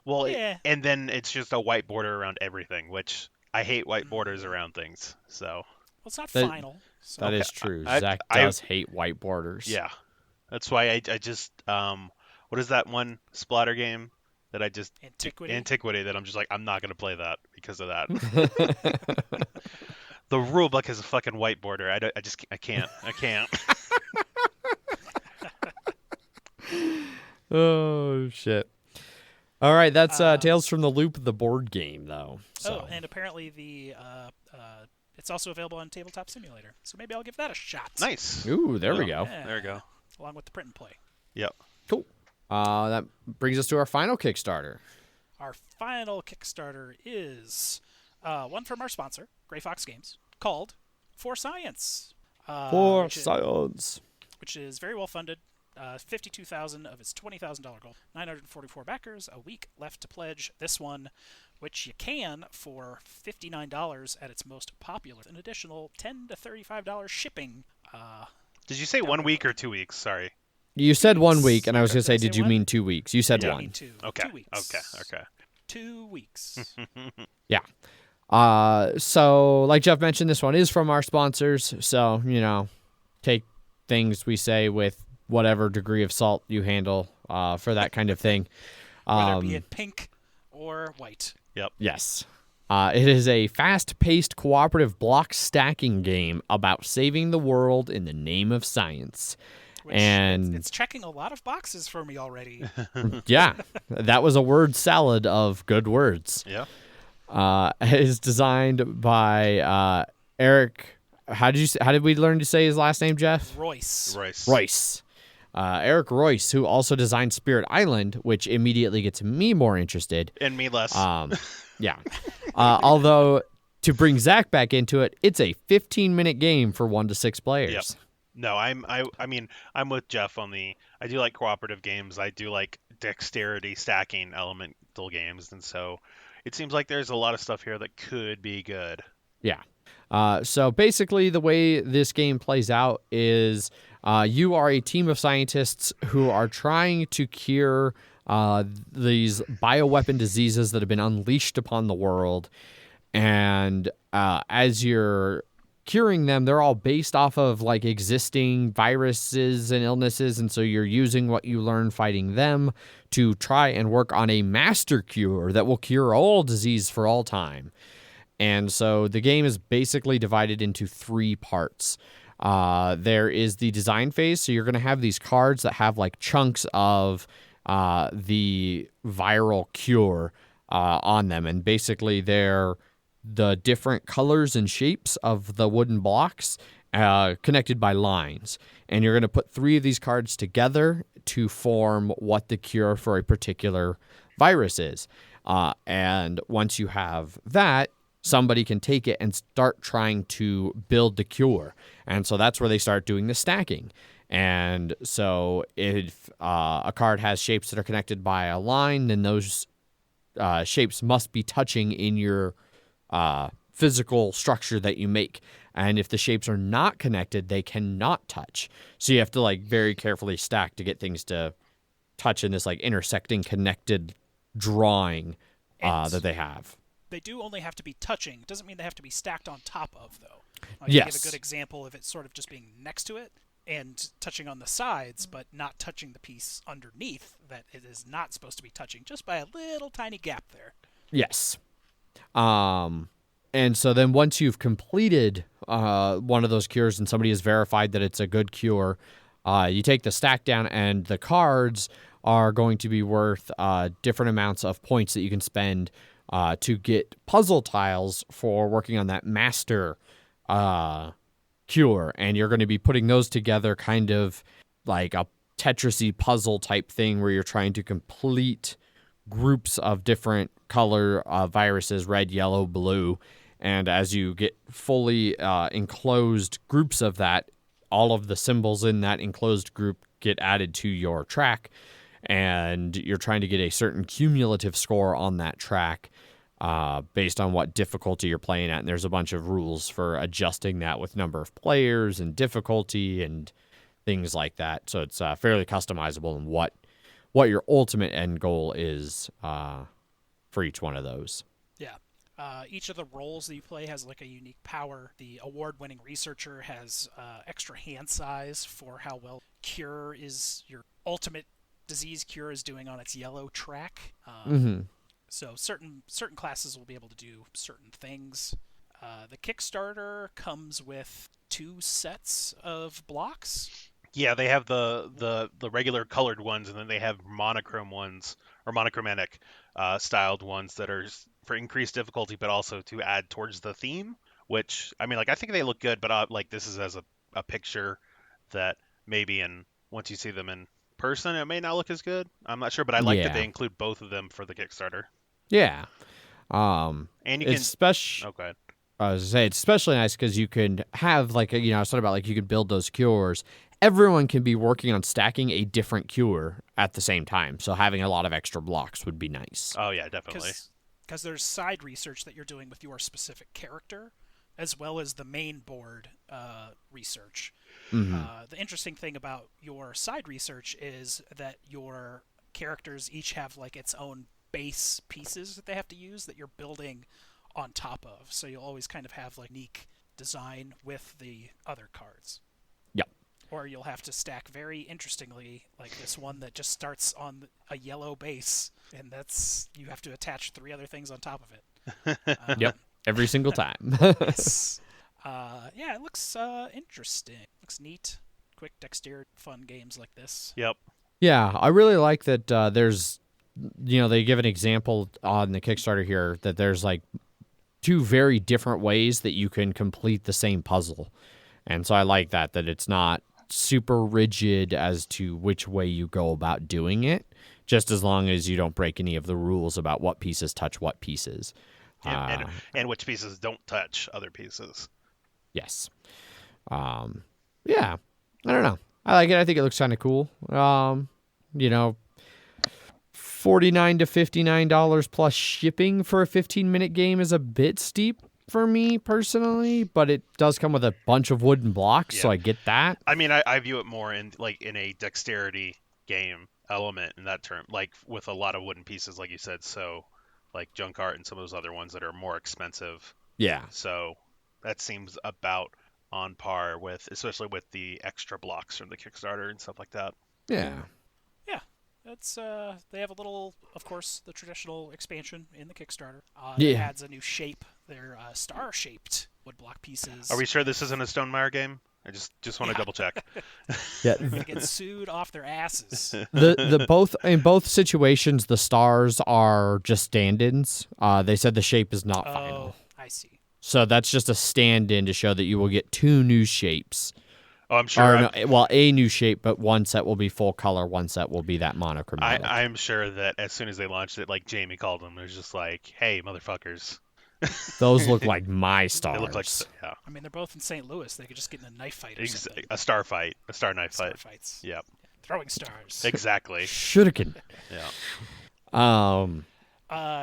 Well, Yeah. and then it's just a white border around everything, which I hate white borders around things. So Well, it's not That- final. So. That Okay, is true. I- Zach I- does hate white borders. yeah, that's why I just what is that one splatter game that I just Antiquity. that I'm just like, I'm not gonna play that because of that. The rule book has a fucking white border. I can't. Oh, shit. All right, that's Tales from the Loop, the board game, though. So. Oh, and apparently it's also available on Tabletop Simulator. So maybe I'll give that a shot. Nice. Ooh, there we Yeah. go. Yeah, There we go. Along with the print and play. Yep. Cool. That brings us to our final Kickstarter. Our final Kickstarter is one from our sponsor, Gray Fox Games, called For Science. For which is- science. which is very well funded. 52,000 of its $20,000 goal. 944 backers. A week left to pledge this one, which you can for $59 at its most popular. An additional $10 to $35 shipping. Did you say 1 week or 2 weeks? Sorry. You said 1 weeks. week, and I was Okay. going to say, Did I did say you one? mean 2 weeks? You said Yeah. I one. mean two. Okay. 2 weeks. Okay. 2 weeks. Yeah. So, like Jeff mentioned, this one is from our sponsors. So, take things we say with whatever degree of salt you handle for that kind of thing. Whether it be it pink or white. Yes. It is a fast-paced cooperative block stacking game about saving the world in the name of science. Which And- it's checking a lot of boxes for me already. Yeah, that was a word salad of good words. Yeah. It is designed by Eric. How did we learn to say his last name, Jeff? Royce. Royce. Eric Royce, who also designed Spirit Island, which immediately gets me more interested. And me less. Yeah. Although, to bring Zach back into it, it's a 15-minute game for 1 to 6 players. Yep. No, I mean, I'm with Jeff on I do like cooperative games. I do like dexterity stacking elemental games, and so it seems like there's a lot of stuff here that could be good. Yeah. So basically, the way this game plays out is you are a team of scientists who are trying to cure these bioweapon diseases that have been unleashed upon the world. And as you're curing them, they're all based off of like existing viruses and illnesses, and so you're using what you learn fighting them to try and work on a master cure that will cure all disease for all time. And so the game is basically divided into 3 parts. There is the design phase, so you're going to have these cards that have like chunks of the viral cure on them, and basically they're the different colors and shapes of the wooden blocks connected by lines. And you're going to put 3 of these cards together to form what the cure for a particular virus is. And once you have that, somebody can take it and start trying to build the cure. And so that's where they start doing the stacking. And so if a card has shapes that are connected by a line, then those shapes must be touching in your physical structure that you make. And if the shapes are not connected, they cannot touch. So you have to like very carefully stack to get things to touch in this like intersecting connected drawing that they have. They do only have to be touching. It doesn't mean they have to be stacked on top of, though. Like, Yes. I give a good example of it sort of just being next to it and touching on the sides, but not touching the piece underneath that it is not supposed to be touching, just by a little tiny gap there. Yes. And so then once you've completed one of those cures and somebody has verified that it's a good cure, you take the stack down, and the cards are going to be worth different amounts of points that you can spend to get puzzle tiles for working on that master cure. And you're going to be putting those together kind of like a Tetris-y puzzle type thing where you're trying to complete groups of different color viruses, red, yellow, blue. And as you get fully enclosed groups of that, all of the symbols in that enclosed group get added to your track. And you're trying to get a certain cumulative score on that track based on what difficulty you're playing at. And there's a bunch of rules for adjusting that with number of players and difficulty and things like that. So it's fairly customizable in what your ultimate end goal is for each one of those. Yeah. Each of the roles that you play has like a unique power. The award-winning researcher has extra hand size for how well cure is your ultimate disease cure is doing on its yellow track. So certain classes will be able to do certain things. The Kickstarter comes with 2 sets of blocks. Yeah, they have the regular colored ones, and then they have monochrome ones or monochromatic styled ones that are for increased difficulty, but also to add towards the theme. Which I mean, like I think they look good, but like this is as a picture that maybe once you see them in person, it may not look as good. I'm not sure, but I like that they include both of them for the Kickstarter. Yeah. And you can especially. Oh, go ahead. I was gonna say it's especially nice because you can have like I was talking about like you could build those cures. Everyone can be working on stacking a different cure at the same time. So having a lot of extra blocks would be nice. Oh yeah, definitely. Because there's side research that you're doing with your specific character, as well as the main board research. The interesting thing about your side research is that your characters each have like its own base pieces that they have to use that you're building on top of. So you'll always kind of have like unique design with the other cards. Yep. Or you'll have to stack very interestingly, like this one that just starts on a yellow base, and that's you have to attach 3 other things on top of it. Yep. Every single time. Yes. Yeah, it looks interesting. Looks neat. Quick dexterity, fun games like this. Yep. Yeah, I really like that there's, they give an example on the Kickstarter here that there's like 2 very different ways that you can complete the same puzzle. And so I like that it's not super rigid as to which way you go about doing it, just as long as you don't break any of the rules about what pieces touch what pieces. And which pieces don't touch other pieces. Yes. Yeah. I don't know. I like it. I think it looks kind of cool. $49 to $59 plus shipping for a 15-minute game is a bit steep for me personally, but it does come with a bunch of wooden blocks, so I get that. I mean, I view it more in a dexterity game element in that term, like with a lot of wooden pieces, like you said. So, like junk art and some of those other ones that are more expensive. Yeah. So, that seems about on par with, especially with the extra blocks from the Kickstarter and stuff like that. Yeah. Yeah, it's they have a little, of course, the traditional expansion in the Kickstarter that Yeah. adds a new shape. They're star-shaped woodblock pieces. Are we sure this isn't a Stonemaier game? I just want to Yeah. double check. Yeah. They're gonna get sued off their asses. The both in both situations, the stars are just stand-ins. They said the shape is not final. I see. So that's just a stand-in to show that you will get 2 new shapes. Oh, I'm sure. Or no, well, a new shape, but one set will be full color, one set will be that monochromatic. I'm sure that as soon as they launched it, like Jamie called them, it was just like, "Hey, motherfuckers." Those look like my stars. They look like, yeah, I mean, they're both in St. Louis. They could just get in a knife fight or something. a star fight, a star knife Star fight. fights. Yep, Throwing stars. exactly. Shuriken. Yeah.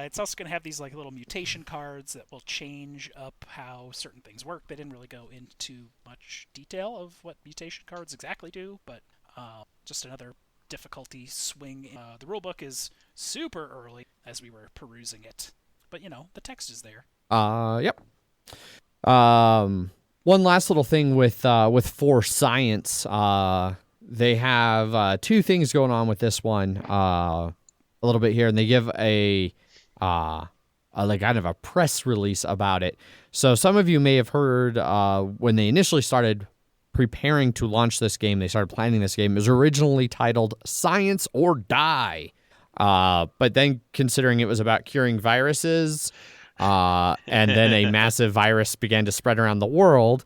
It's also going to have these like little mutation cards that will change up how certain things work. They didn't really go into much detail of what mutation cards exactly do, but just another difficulty swing. The rulebook is super early as we were perusing it, but the text is there. Yep. One last little thing with For Science. They have 2 things going on with this one. A little bit here, and they give a like kind of a press release about it. So some of you may have heard when they initially started preparing to launch this game, they started planning this game. It was originally titled Science or Die, but then considering it was about curing viruses, and then a massive virus began to spread around the world,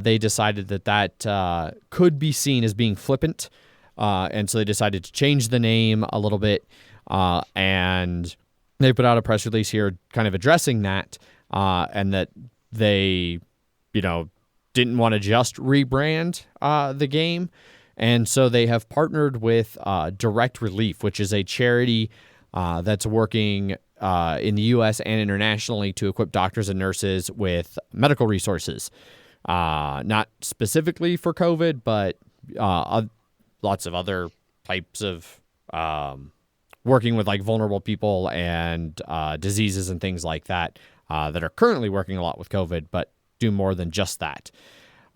they decided that could be seen as being flippant, and so they decided to change the name a little bit. And they put out a press release here kind of addressing that, and that they, didn't want to just rebrand the game. And so they have partnered with Direct Relief, which is a charity that's working in the U.S. and internationally to equip doctors and nurses with medical resources. Not specifically for COVID, but lots of other types of working with like vulnerable people and diseases and things like that that are currently working a lot with COVID, but do more than just that.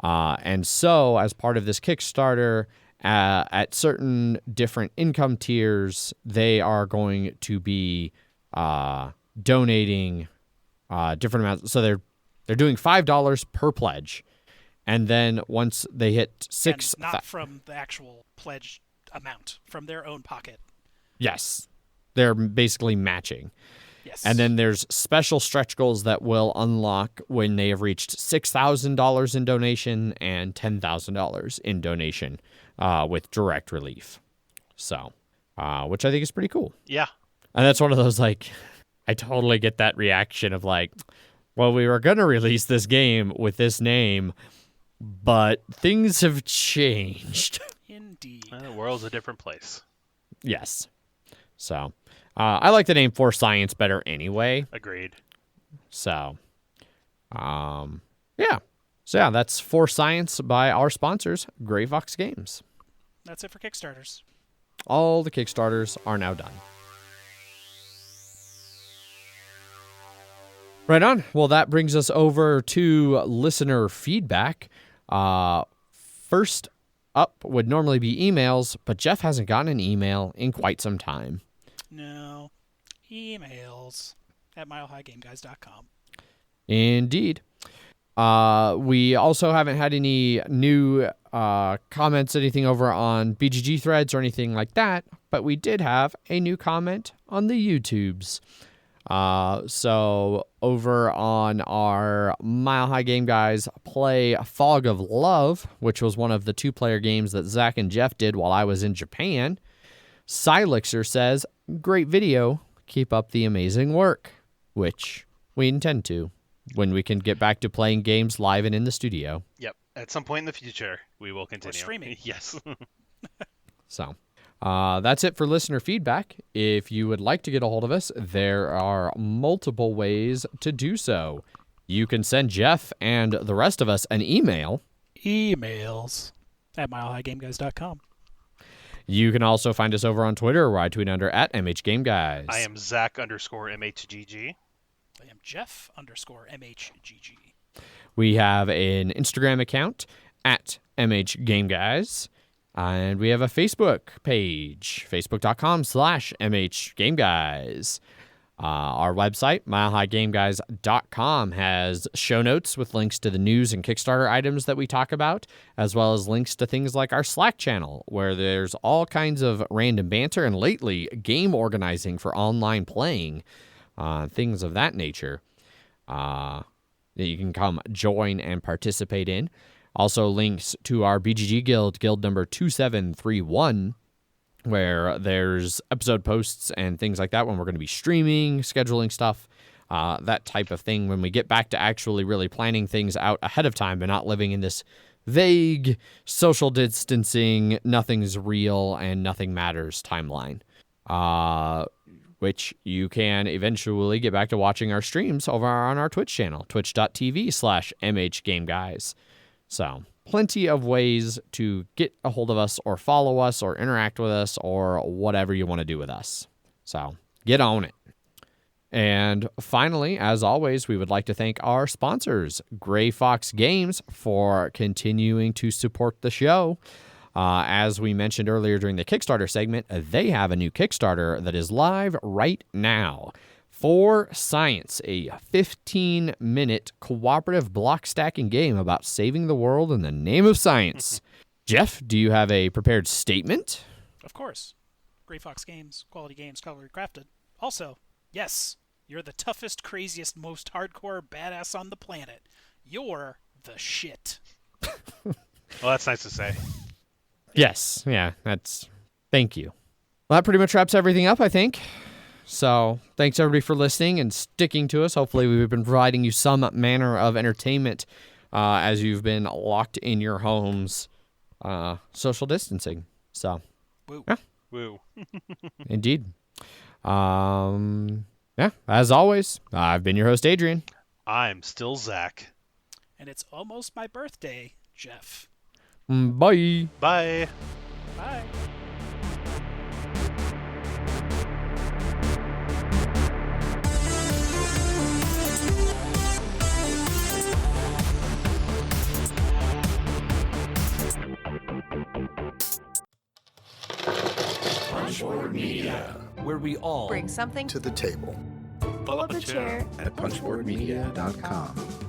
And so as part of this Kickstarter, at certain different income tiers, they are going to be donating different amounts. So they're doing $5 per pledge. And then once they hit six... And not from the actual pledge amount, from their own pocket. Yes. They're basically matching. Yes. And then there's special stretch goals that will unlock when they have reached $6,000 in donation and $10,000 in donation with Direct Relief. So, which I think is pretty cool. Yeah. And that's one of those, like, I totally get that reaction of like, well, we were going to release this game with this name, but things have changed. Indeed. The world's a different place. Yes. So, I like the name For Science better anyway. Agreed. So, yeah. So, yeah, that's For Science by our sponsors, Gray Fox Games. That's it for Kickstarters. All the Kickstarters are now done. Right on. Well, that brings us over to listener feedback. First up would normally be emails, but Jeff hasn't gotten an email in quite some time. No. Emails at milehighgameguys.com. Indeed. We also haven't had any new comments, anything over on BGG threads or anything like that, but we did have a new comment on the YouTubes. So over on our Mile High Game Guys play Fog of Love, which was one of the 2-player games that Zach and Jeff did while I was in Japan, Silixer says, "Great video. Keep up the amazing work," which we intend to when we can get back to playing games live and in the studio. Yep. At some point in the future, we will continue. Or streaming. Yes. So that's it for listener feedback. If you would like to get a hold of us, there are multiple ways to do so. You can send Jeff and the rest of us an email. Emails at milehighgameguys.com. You can also find us over on Twitter, where I tweet under at MHGameGuys. I am Zach _MHGG. I am Jeff _MHGG. We have an Instagram account at MHGameGuys. And we have a Facebook page, facebook.com/MHGameGuys. Our website, milehighgameguys.com, has show notes with links to the news and Kickstarter items that we talk about, as well as links to things like our Slack channel, where there's all kinds of random banter and lately game organizing for online playing, things of that nature that you can come join and participate in. Also links to our BGG guild number 2731, where there's episode posts and things like that when we're going to be streaming, scheduling stuff, that type of thing, when we get back to actually really planning things out ahead of time and not living in this vague social distancing, nothing's real and nothing matters timeline, which you can eventually get back to watching our streams over on our Twitch channel, twitch.tv/MHGameGuys. So plenty of ways to get a hold of us or follow us or interact with us or whatever you want to do with us. So get on it. And finally, as always, we would like to thank our sponsors, Gray Fox Games, for continuing to support the show. As we mentioned earlier during the Kickstarter segment, they have a new Kickstarter that is live right now. For Science, a 15-minute cooperative block stacking game about saving the world in the name of science. Jeff, do you have a prepared statement? Of course. Gray Fox Games, quality games, color crafted. Also, yes, you're the toughest, craziest, most hardcore badass on the planet. You're the shit. Well, that's nice to say. Yes, yeah, thank you. Well, that pretty much wraps everything up, I think. So thanks everybody for listening and sticking to us. Hopefully we've been providing you some manner of entertainment as you've been locked in your homes, social distancing. So, Woo. Yeah. Woo. Indeed. Yeah, as always, I've been your host, Adrian. I'm still Zach. And it's almost my birthday, Jeff. Bye. Bye. Bye. Punchboard Media, where we all Bring something to the table. Pull up a chair at punchboardmedia.com.